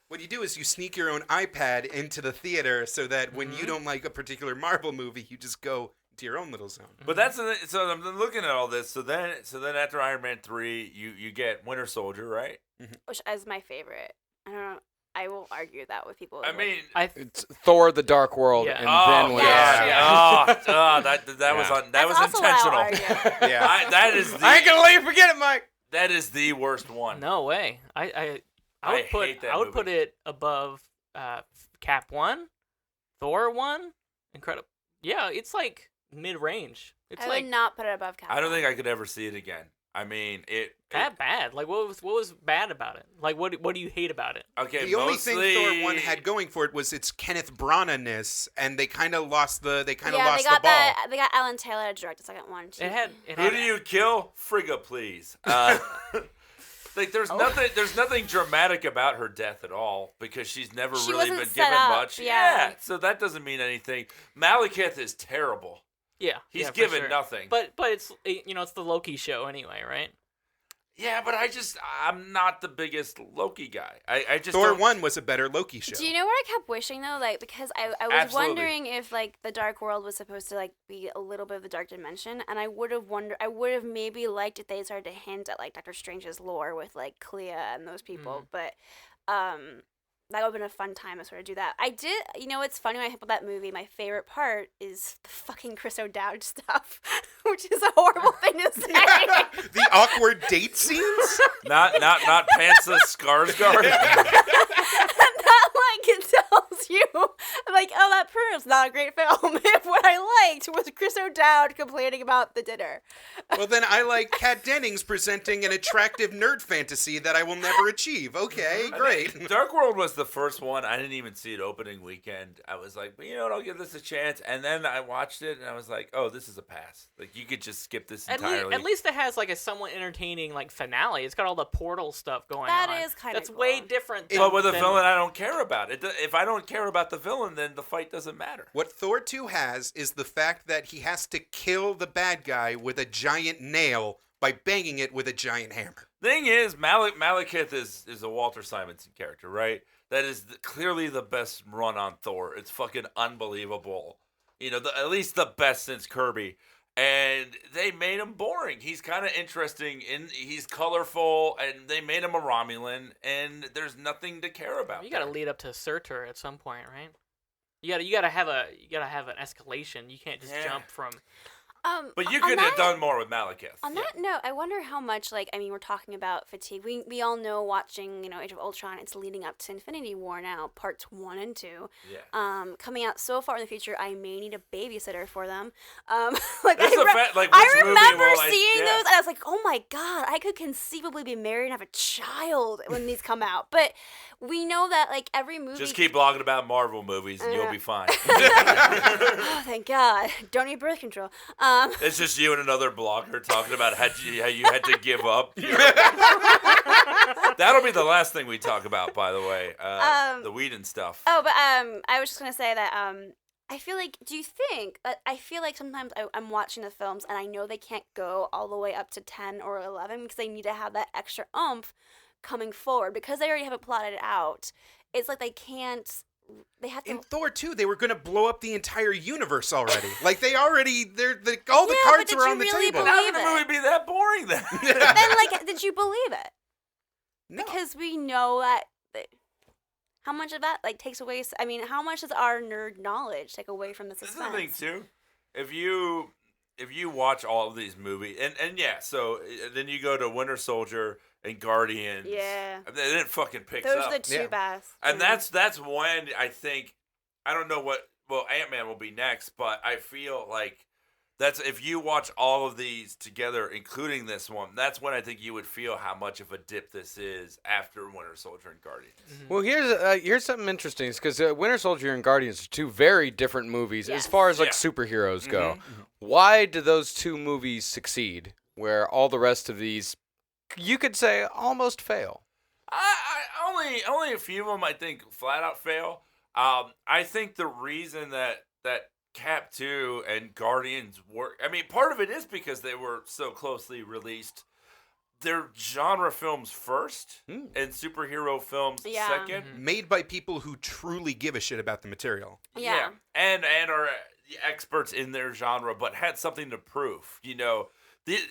What you do is you sneak your own iPad into the theater so that when you don't like a particular Marvel movie, you just go to your own little zone. But so I'm looking at all this. So then after Iron Man 3, you get Winter Soldier, right? Which is my favorite. I don't know. I will argue that with people. I like- mean, It's Thor: The Dark World, Yeah. and oh then we yeah. got that was on. That That's was also what I'll intentional. argue. Yeah. That is the, I ain't gonna let you forget it, Mike. that is the worst one. no way. I would put hate that I would movie. put it above Cap 1, Thor 1, Incredible. Yeah, it's like mid-range. It's I like would not put it above Cap. I don't think I could ever see it again. I mean, that bad. Like what was bad about it? Like what do you hate about it? Okay, The only mostly, thing Thor 1 had going for it was its Kenneth Branagh-ness, and they kind of lost the They ball. got they got Alan Taylor to direct the second one. Too. It had Who do you kill? Frigga, please. Like there's nothing dramatic about her death at all because she's never She really wasn't been set given up, much. yeah. So that doesn't mean anything. Malekith is terrible. Yeah, He's yeah, for given sure. nothing. But it's it's the Loki show anyway, right? Yeah, but I'm not the biggest Loki guy. I just Thor don't- 1 was a better Loki show. Do you know what I kept wishing though? Like because I was Absolutely. wondering if like the Dark World was supposed to like be a little bit of the dark dimension, and I would have maybe liked if they started to hint at like Doctor Strange's lore with like Clea and those people, but that would have been a fun time to sort of do that. I did, it's funny when I think about that movie, my favorite part is the fucking Chris O'Dowd stuff, which is a horrible thing to say. The awkward date scenes? not Pantsa Skarsgård. Not like it tells you, like, oh, that proves not a great film. If what I liked was Chris O'Dowd complaining about the dinner. Well, then I like Kat Dennings presenting an attractive nerd fantasy that I will never achieve. Okay, great. Dark World was the first one. I didn't even see it opening weekend. I was like, well, you know what, I'll give this a chance. And then I watched it and I was like, oh, this is a pass. Like you could just skip this entirely. At least it has like a somewhat entertaining like finale. It's got all the portal stuff going That on. is kinda That's way cool. different. But with a than- villain, I don't care about it. If I don't care about the villain, then the fight doesn't matter. What Thor 2 has is the fact that he has to kill the bad guy with a giant nail by banging it with a giant hammer. Thing is, Malekith is a Walter Simonson character, right? That is clearly the best run on Thor. It's fucking unbelievable. At least the best since Kirby. And they made him boring. He's kind of interesting, and he's colorful, and they made him a Romulan, and there's nothing to care about. You got to there. lead up to Surtur at some point, right? You gotta have an escalation. You can't just Yeah. jump from. But you on could have that- done more with Malekith. On that note, I wonder how much, we're talking about fatigue. We all know watching, Age of Ultron, it's leading up to Infinity War now, parts 1 and 2. Yeah. Coming out so far in the future, I may need a babysitter for them. This is a fact, like, I which movie remember will I- seeing yeah. those, and I was like, oh my god, I could conceivably be married and have a child when these come out. But we know that, every movie... Just keep blogging about Marvel movies, and you'll be fine. Oh, thank God. Don't need birth control. It's just you and another blogger talking about how you had to give up. That'll be the last thing we talk about, by the way. The Whedon stuff. Oh, but I was just gonna say that I feel like. Do you think that I feel like sometimes I'm watching the films and I know they can't go all the way up to 10 or 11 because they need to have that extra oomph coming forward because they already have it plotted out. It's like they can't. They have to. In Thor 2, they were going to blow up the entire universe already. Like, all the cards but were did on the you really table. How believe could the it? movie be that boring then? Then, like, did you believe it? No. Because we know that. How much of that takes away? I mean, how much does our nerd knowledge take away from the This is suspense? the thing too. If you watch all of these movies, and yeah, so then you go to Winter Soldier and Guardians. Yeah. And then it fucking picks Those up. are the two best. And that's when I think, I don't know Ant-Man will be next, but I feel like that's, if you watch all of these together, including this one, that's when I think you would feel how much of a dip this is after Winter Soldier and Guardians. Well, here's something interesting, because Winter Soldier and Guardians are two very different movies as Yes. far as Yeah. superheroes go. Why do those two movies succeed, where all the rest of these, you could say, almost fail? Only a few of them I think flat out fail. I think the reason that Cap 2 and Guardians work, I mean, part of it is because they were so closely released. They're genre films first and superhero films second. Made by people who truly give a shit about the material. Yeah. And are experts in their genre, but had something to prove. You know, these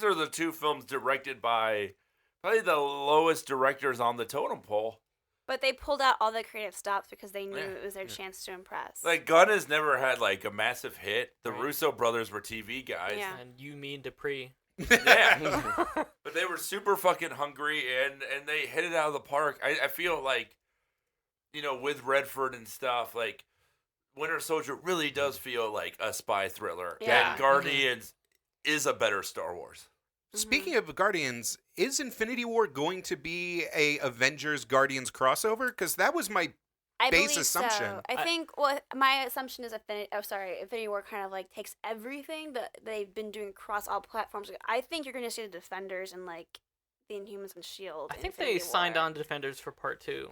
are the two films directed by probably the lowest directors on the totem pole. But they pulled out all the creative stops because they knew it was their chance to impress. Like, Gunn has never had, like, a massive hit. The Right. Russo brothers were TV guys. Yeah. And you mean Dupree. Yeah. But they were super fucking hungry, and they hit it out of the park. I feel like, you know, with Redford and stuff, like, Winter Soldier really does feel like a spy thriller. Yeah. And Guardians is a better Star Wars. Speaking of Guardians, is Infinity War going to be a Avengers Guardians crossover? Because that was my I base believe assumption. So. I think my assumption is Infinity War kind of like takes everything that they've been doing across all platforms. I think you're going to see the Defenders and like the Inhumans and Shield. I think Infinity they signed War. on to Defenders for part 2.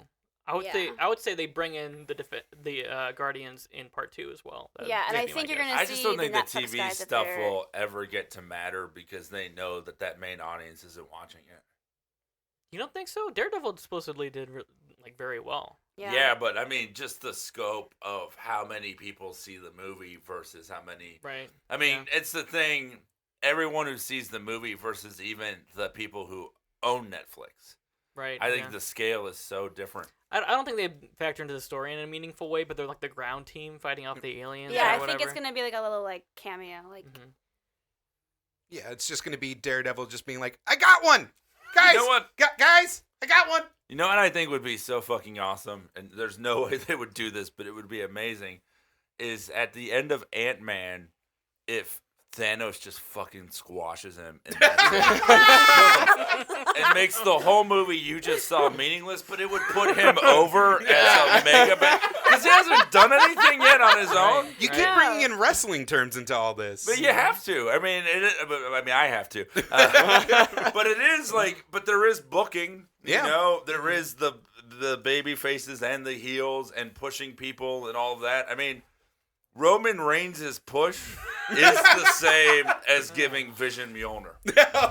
I would Yeah. say they bring in the Guardians in part 2 as well. Yeah, and I think you're going to I see just don't think the Netflix TV guys if stuff they're- will ever get to matter because they know that main audience isn't watching it. You don't think so? Daredevil supposedly did very well. Yeah, but I mean, just the scope of how many people see the movie versus how many. Right. I mean, it's the thing. Everyone who sees the movie versus even the people who own Netflix. Right. I think yeah. the scale is so different. I don't think they factor into the story in a meaningful way, but they're like the ground team fighting off the aliens. Yeah, or I whatever. think it's going to be like a little like cameo. Like, Yeah, it's just going to be Daredevil just being like, I got one! Guys! You know what? Guys! I got one! You know what I think would be so fucking awesome, and there's no way they would do this, but it would be amazing, is at the end of Ant-Man, if Thanos just fucking squashes him and that's it. It makes the whole movie you just saw meaningless, but it would put him over as a mega bad, because he hasn't done anything yet on his own. You keep bringing in wrestling terms into all this. But you have to. I mean, I have to. But it is like, but there is booking. Yeah. You know, there is the baby faces and the heels and pushing people and all of that. I mean, Roman Reigns' push is the same as giving Vision Mjolnir.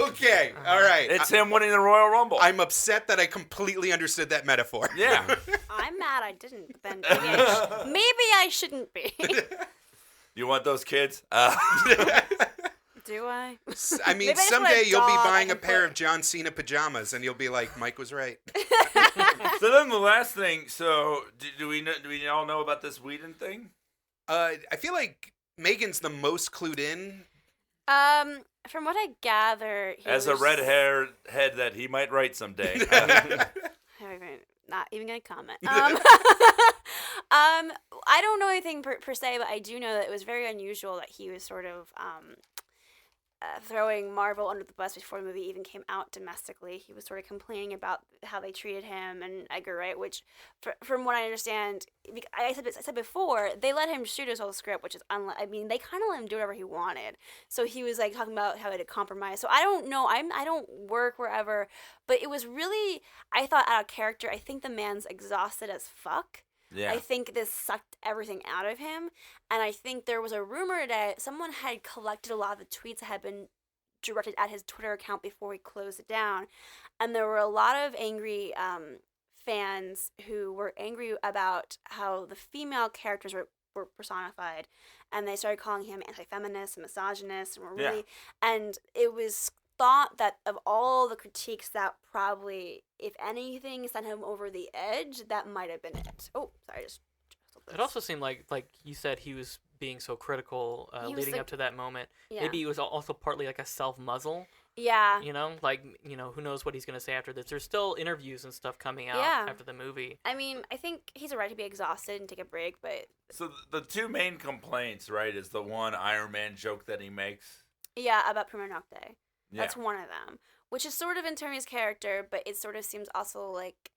Okay, all right. It's him winning the Royal Rumble. I'm upset that I completely understood that metaphor. Yeah. I'm mad I didn't, but then maybe I shouldn't be. You want those kids? Do I? I mean, Maybe I just want someday a you'll be dog I buying a can pair put- of John Cena pajamas, and you'll be like, Mike was right. So then the last thing. So do we all know about this Whedon thing? I feel like Megan's the most clued in. From what I gather, he As was, a red hair head that he might write someday. Not even gonna comment. I don't know anything per se, but I do know that it was very unusual that he was sort of throwing Marvel under the bus before the movie even came out domestically. He was sort of complaining about how they treated him and Edgar Wright, which, from what I understand, I said before, they let him shoot his whole script, which is they kind of let him do whatever he wanted. So he was like talking about how they had compromise. So I don't know. I don't work wherever, but it was really, I thought, out of character. I think the man's exhausted as fuck. Yeah. I think this sucked everything out of him. And I think there was a rumor that someone had collected a lot of the tweets that had been directed at his Twitter account before he closed it down. And there were a lot of angry fans who were angry about how the female characters were personified. And they started calling him anti-feminist and misogynist. And were really, and it was thought that of all the critiques that probably, if anything, sent him over the edge, that might have been it. Oh, sorry, It also seemed like you said, he was being so critical leading up to that moment. Yeah. Maybe it was also partly like a self-muzzle. Yeah. You know, who knows what he's going to say after this. There's still interviews and stuff coming out after the movie. I mean, I think he's a right to be exhausted and take a break, but... So the two main complaints, right, is the one Iron Man joke that he makes. Yeah, about Prima Nocte. Yeah. That's one of them, which is sort of in terms of his character, but it sort of seems also like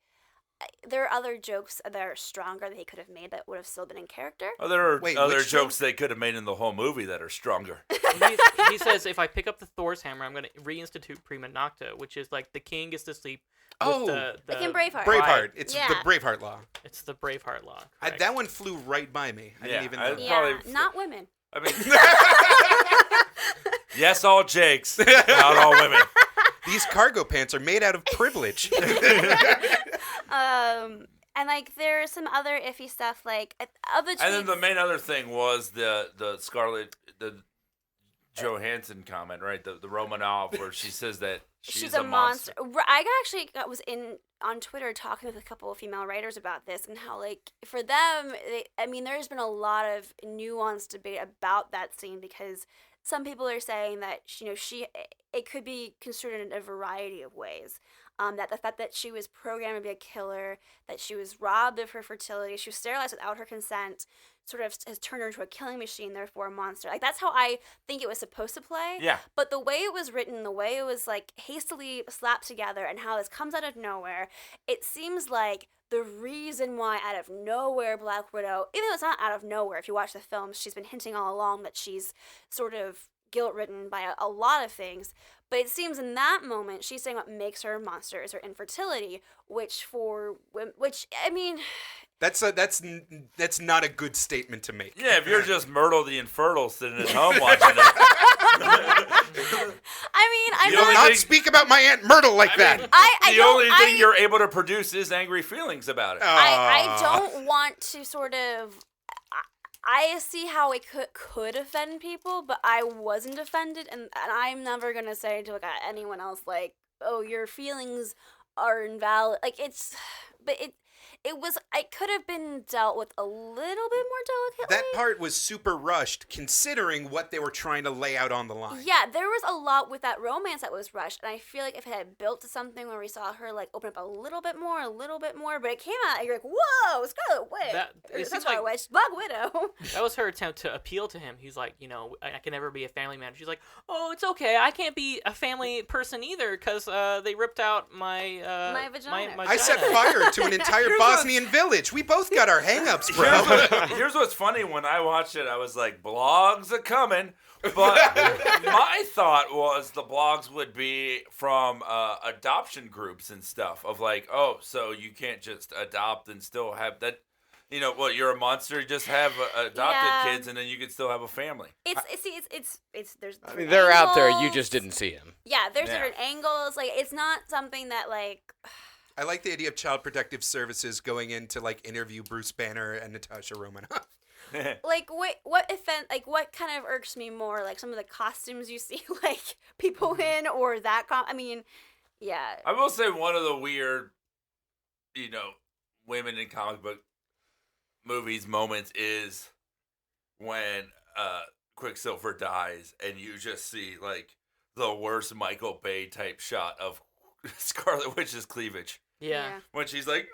there are other jokes that are stronger that he could have made that would have still been in character. Oh, there are other which jokes they could have made in the whole movie that are stronger. He says, if I pick up the Thor's hammer, I'm going to reinstitute Prima Nocte, which is like the king gets to sleep with the like in Braveheart. Braveheart. It's Yeah. the Braveheart law. It's the Braveheart law. That one flew right by me. I didn't even know. Yeah, not women. I mean, yes, all Jakes, not all women. These cargo pants are made out of privilege. And like there's some other iffy stuff like other tweets. And then the main other thing was the Scarlett Johansson comment, right? The Romanov, where she says that she's a monster. I actually was on Twitter talking with a couple of female writers about this and how, like, for them, there's been a lot of nuanced debate about that scene because some people are saying that it could be construed in a variety of ways. That the fact that she was programmed to be a killer, that she was robbed of her fertility, she was sterilized without her consent, sort of has turned her into a killing machine, therefore a monster. Like, that's how I think it was supposed to play. Yeah. But the way it was written, the way it was, like, hastily slapped together, and how this comes out of nowhere, it seems like the reason why out of nowhere Black Widow, even though it's not out of nowhere, if you watch the film, she's been hinting all along that she's sort of guilt-ridden by a lot of things. But it seems in that moment, she's saying what makes her a monster is her infertility, which I mean... That's not a good statement to make. Yeah, if you're just Myrtle the Infertile sitting at home watching it. I Do not speak about my Aunt Myrtle like that. The only thing you're able to produce is angry feelings about it. I don't want to sort of... I see how it could offend people, but I wasn't offended, and I'm never going to say to anyone else, like, oh, your feelings are invalid. Like, it could have been dealt with a little bit more delicately. That part was super rushed, considering what they were trying to lay out on the line. Yeah, there was a lot with that romance that was rushed, and I feel like if it had built to something where we saw her, like, open up a little bit more, but it came out, and you're like, whoa, Scarlet Witch. Black Widow. That was her attempt to appeal to him. He's like, I can never be a family man. She's like, oh, it's okay. I can't be a family person either because they ripped out my vagina. My I set fire to an entire Bosnian village. We both got our hang-ups, bro. Here's what's funny. When I watched it, I was like, blogs are coming. But my thought was the blogs would be from adoption groups and stuff of like, oh, so you can't just adopt and still have that. You're a monster. You just have adopted kids, and then you can still have a family. There's. They're out there. You just didn't see them. Yeah, there's different angles. Like, it's not something that like. I like the idea of Child Protective Services going in to like interview Bruce Banner and Natasha Romanoff. Like, what kind of irks me more? Like, some of the costumes you see, like, people in, or that yeah. I will say one of the weird, women in comic book movies moments is when Quicksilver dies and you just see, like, the worst Michael Bay type shot of Scarlet Witch's cleavage. Yeah. When she's like,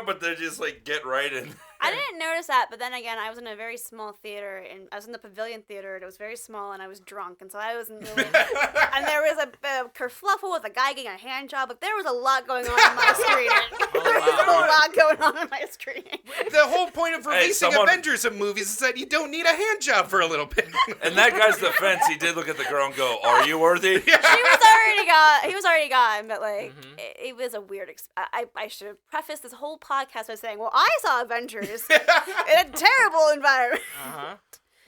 but they just, like, get right in I didn't notice that, but then again, I was in a very small theater, and I was in the Pavilion Theater, and it was very small, and I was drunk, and so I wasn't really... and there was a kerfluffle with a guy getting a hand job, but there was a lot going on in my screening. There was a lot going on in my screening. The whole point of releasing someone- Avengers of movies is that you don't need a hand job for a little bit. In that guy's defense, he did look at the girl and go, "Are you worthy?" He was already gone, but like it was a weird. I should have prefaced this whole podcast by saying, "Well, I saw Avengers in a terrible environment."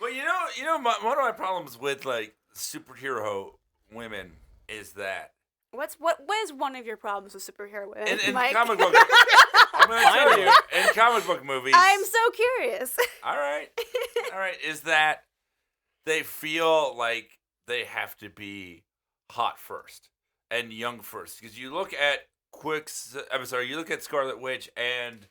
Well, you know, one of my problems with like superhero women is that What is one of your problems with superhero women, in Mike? comic book, I'm gonna tell you, in comic book movies, I'm so curious. all right, is that they feel like they have to be hot first and young first, because you look at you look at Scarlet Witch and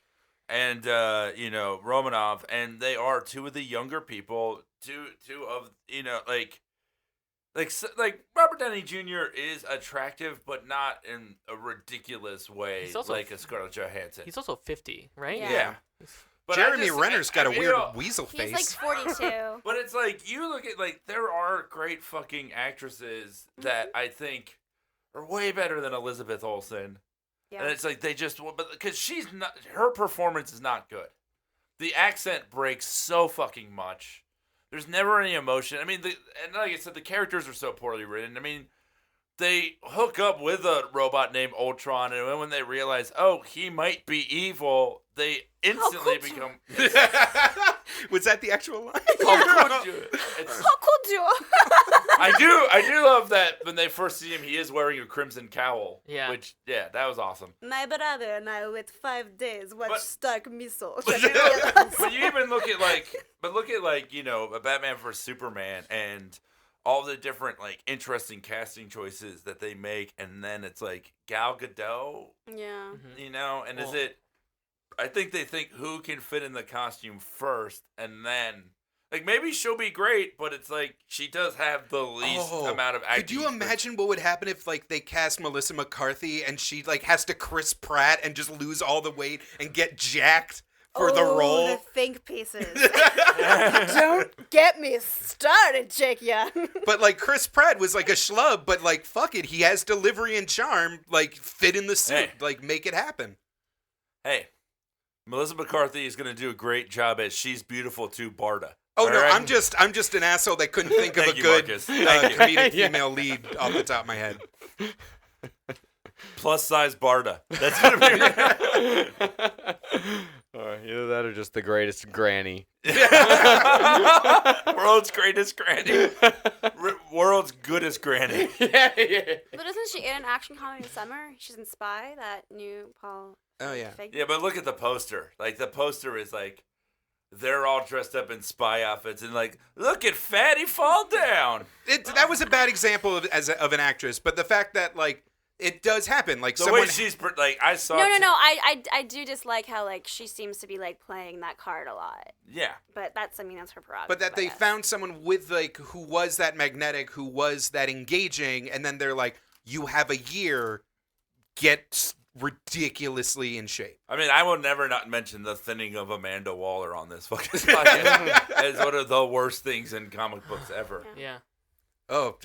Romanov, and they are two of the younger people, two of like Robert Downey Jr. is attractive, but not in a ridiculous way, He's also- like a Scarlett Johansson. He's also 50, right? Yeah. But Jeremy Renner's got a weird feel- weasel He's face. like 42. But it's like, you look at, like, there are great fucking actresses that I think are way better than Elizabeth Olsen. Yeah. And it's like, they just, but because her performance is not good. The accent breaks so fucking much. There's never any emotion. I mean, and like I said, the characters are so poorly written. I mean, they hook up with a robot named Ultron, and when they realize, oh, he might be evil, they instantly become... Was that the actual line? How could you? How could you? I do love that when they first see him, he is wearing a crimson cowl. Yeah. Which, yeah, that was awesome. My brother and I wait 5 days watch But- Stark Missiles. But you even look at a Batman vs Superman and all the different like interesting casting choices that they make, and then it's like Gal Gadot, Yeah. and is it? I think they think who can fit in the costume first, and then like maybe she'll be great, but it's like she does have the least amount of acting. Could you imagine what would happen if like they cast Melissa McCarthy and she like has to Chris Pratt and just lose all the weight and get jacked for the role? The think pieces. Don't get me started, Jake Young. But like Chris Pratt was like a schlub, but like fuck it, he has delivery and charm, like fit in the suit, Hey. like make it happen. Hey, Melissa McCarthy is going to do a great job as She's Beautiful to Barda. Oh All no, right? I'm just an asshole that couldn't think of Thank a you, good Marcus. Thank you. comedic female lead off the top of my head. Plus size Barda. That's going to be. Either that or just the greatest granny. World's greatest granny. World's goodest granny. yeah. But isn't she in an action comedy this summer? She's in Spy, that new Paul. Oh yeah. Feig- Yeah, but look at the poster. Like, the poster is like, they're all dressed up in spy outfits and like, look at Fatty fall down. That was a bad example of an actress, but the fact that like it does happen, like The someone way she's, like, I saw. No. I do dislike how like she seems to be like playing that card a lot. Yeah. But that's her prerogative. But that I they guess. found someone with like who was that magnetic, who was that engaging, and then they're like, you have a year, get ridiculously in shape. I mean, I will never not mention the thinning of Amanda Waller on this fucking podcast. It's one of the worst things in comic books ever. Yeah. Oh,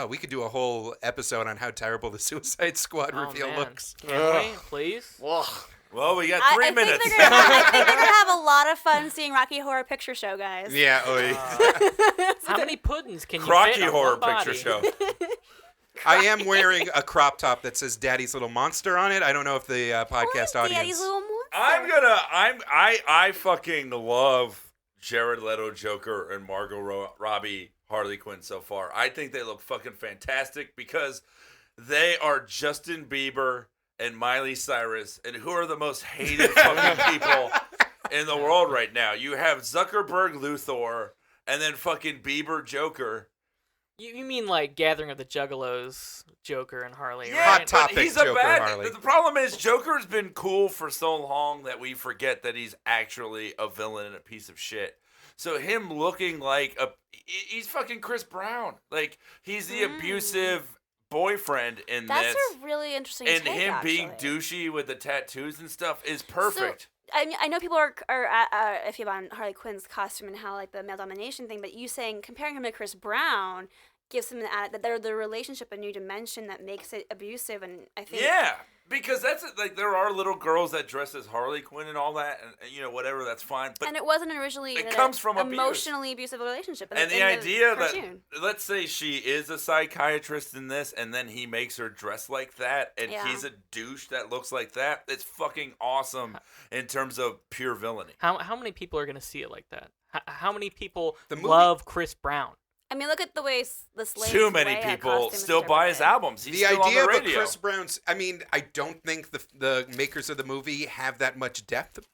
we could do a whole episode on how terrible the Suicide Squad Oh, reveal man. looks. Can we, please? Well, we got I 3 think minutes. I think they're gonna have a lot of fun seeing Rocky Horror Picture Show, guys. Yeah. How many puddings can you Crocky fit on Horror one Picture body? Show. I am wearing a crop top that says "Daddy's Little Monster" on it. I don't know if the podcast Daddy's audience. little monster. I fucking love Jared Leto Joker and Margot Robbie Harley Quinn so far. I think they look fucking fantastic because they are Justin Bieber and Miley Cyrus, and who are the most hated fucking people in the world right now. You have Zuckerberg Luthor, and then fucking Bieber Joker. You mean like Gathering of the Juggalos, Joker and Harley, Yeah, right? Hot topic but he's Joker a bad. Harley. The problem is Joker's been cool for so long that we forget that he's actually a villain and a piece of shit. So him looking like he's fucking Chris Brown. Like, he's the abusive boyfriend in That's this. a really interesting And take, him actually. being douchey with the tattoos and stuff is perfect. I know people are iffy about Harley Quinn's costume and how like the male domination thing, but you saying comparing him to Chris Brown gives him that they're the relationship a new dimension that makes it abusive, and I think because that's like there are little girls that dress as Harley Quinn and all that, and whatever, that's fine. But and it wasn't originally it comes from emotionally abusive relationship. And the idea that let's say she is a psychiatrist in this, and then he makes her dress like that, and he's a douche that looks like that. It's fucking awesome in terms of pure villainy. How many people are gonna see it like that? How many people love Chris Brown? I mean, look at the way the slaves too many people still buy his albums. He's the still idea on the of radio. Chris Brown's. I mean, I don't think the makers of the movie have that much depth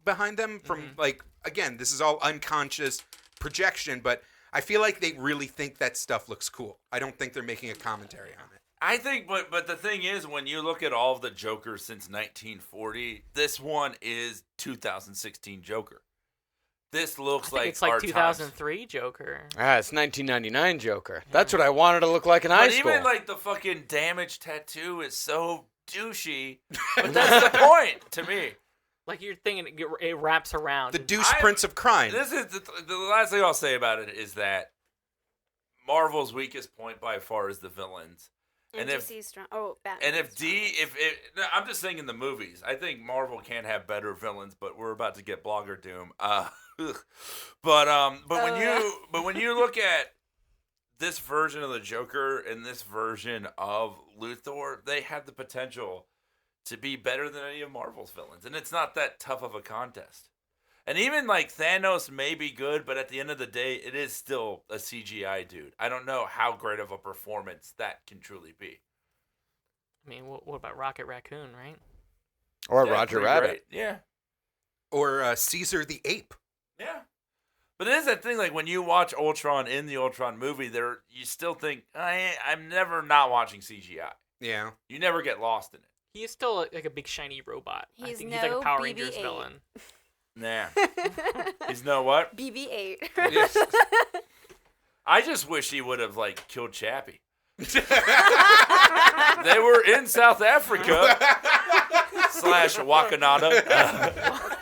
behind them. From like, again, this is all unconscious projection, but I feel like they really think that stuff looks cool. I don't think they're making a commentary on it. I think, but the thing is, when you look at all of the Jokers since 1940, this one is 2016 Joker. This looks like it's like our 2003 times. Joker. It's 1999 Joker. That's what I wanted to look like in high But school. even like the fucking damage tattoo is so douchey. But that's the point to me. Like you're thinking, it wraps around. The douche prince of crime. This is the last thing I'll say about it is that Marvel's weakest point by far is the villains. And DC's strong. Oh, Batman. And I'm just saying in the movies, I think Marvel can have better villains, but we're about to get Blogger Doom. When you look at this version of the Joker and this version of Luthor, they have the potential to be better than any of Marvel's villains, and it's not that tough of a contest. And even like Thanos may be good, but at the end of the day, it is still a CGI dude. I don't know how great of a performance that can truly be. I mean, what about Rocket Raccoon, right? Or Roger Rabbit. Great. Yeah. Or Caesar the Ape. Yeah. But it is that thing, like when you watch Ultron in the Ultron movie, you still think, I'm never not watching CGI. Yeah. You never get lost in it. He is still like a big shiny robot. I think he's no like a Power BB-8. Rangers villain. Nah. He's no what? BB-8. Yes. I just wish he would have like killed Chappie. They were in South Africa / Wakanada.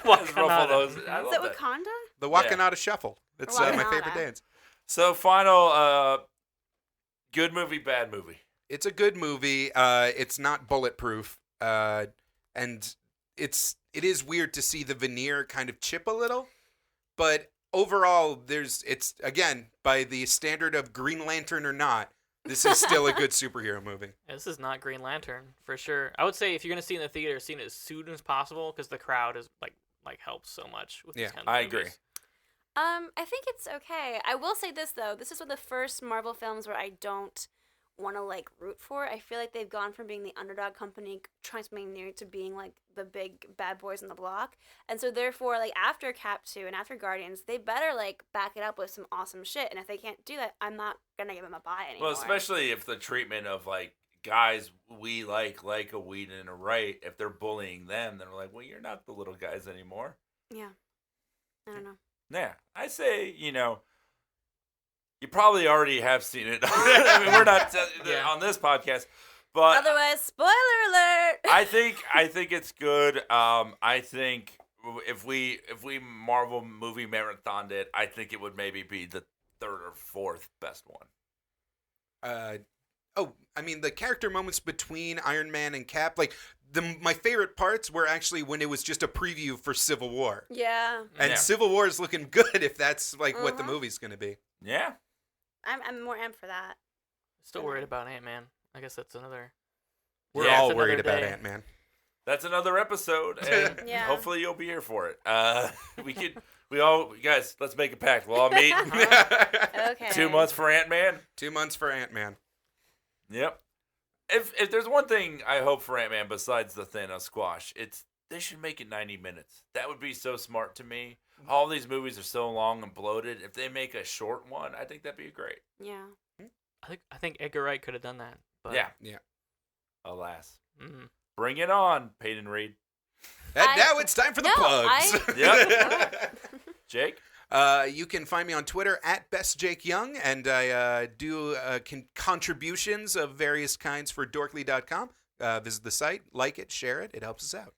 Wakanada. Is it Wakanda? The Wakanada Shuffle. It's my favorite dance. So final, good movie, bad movie. It's a good movie. It's not bulletproof. And it is weird to see the veneer kind of chip a little. But overall, it's again, by the standard of Green Lantern or not, this is still a good superhero movie. Yeah, this is not Green Lantern for sure. I would say if you're gonna see it in the theater, see it as soon as possible because the crowd is like helps so much with these kind of movies. agree. I think it's okay. I will say this though. This is one of the first Marvel films where I don't want to like root for. I feel like they've gone from being the underdog company trying something new to being like the big bad boys on the block. And so therefore, like after Cap 2 and after Guardians, they better like back it up with some awesome shit. And if they can't do that, I'm not gonna give them a buy anymore. Well, especially if the treatment of like guys we like a weed and a right, if they're bullying them, then we're like, well, you're not the little guys anymore. Yeah. I don't know. Yeah, I say, you probably already have seen it. I mean, we're not on this podcast, but otherwise, spoiler alert. I think it's good. I think if we Marvel movie marathoned it, I think it would maybe be the third or fourth best one. I mean, the character moments between Iron Man and Cap, like my favorite parts were actually when it was just a preview for Civil War. Yeah. And Civil War is looking good if that's like what the movie's going to be. Yeah. I'm more amped for that. Still worried about Ant-Man. I guess that's another. We're all worried about Ant-Man. That's another episode, and Yeah. hopefully you'll be here for it. Guys, let's make a pact. We'll all meet. Okay. 2 months for Ant-Man. 2 months for Ant-Man. Yep. If there's one thing I hope for Ant-Man besides the Thanos squash, it's they should make it 90 minutes. That would be so smart to me. All these movies are so long and bloated. If they make a short one, I think that'd be great. Yeah. I think Edgar Wright could have done that. But, Yeah. Alas. Mm-hmm. Bring it on, Peyton Reed. And now it's time for the plugs. Yep. Jake? You can find me on Twitter at BestJakeYoung, and I do contributions of various kinds for Dorkly.com. Visit the site, like it, share it. It helps us out.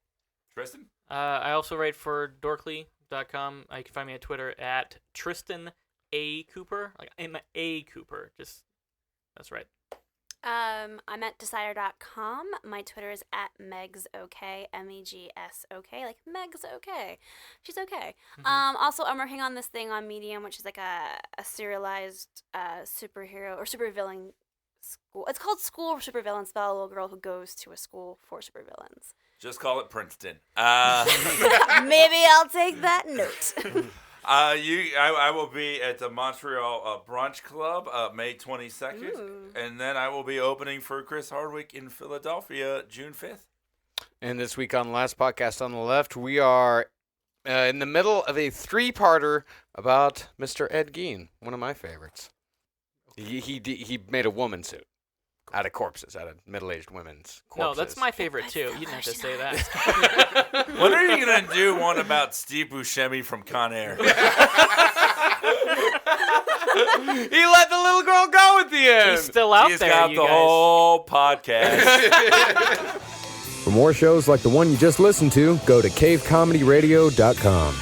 Tristan? I also write for Dorkly.com. You can find me on Twitter at Tristan A. Cooper. Like I'm A. Cooper. That's right. I'm at Decider.com. My Twitter is at MegsOK, MEGSOK, like Meg's okay. She's okay. Also, I'm working on this thing on Medium, which is like a serialized superhero or supervillain school. It's called School for Supervillains, about a little girl who goes to a school for supervillains. Just call it Princeton. Maybe I'll take that note. I will be at the Montreal Brunch Club May 22nd, and then I will be opening for Chris Hardwick in Philadelphia June 5th. And this week on the Last Podcast on the Left, we are in the middle of a 3-parter about Mr. Ed Gein, one of my favorites. He made a woman suit out of corpses, out of middle-aged women's corpses. No, that's my favorite too. You didn't have to say that. When are you going to do one about Steve Buscemi from Con Air? He let the little girl go at the end. He's still out He's there, got you the guys. whole podcast. For more shows like the one you just listened to, go to cavecomedyradio.com.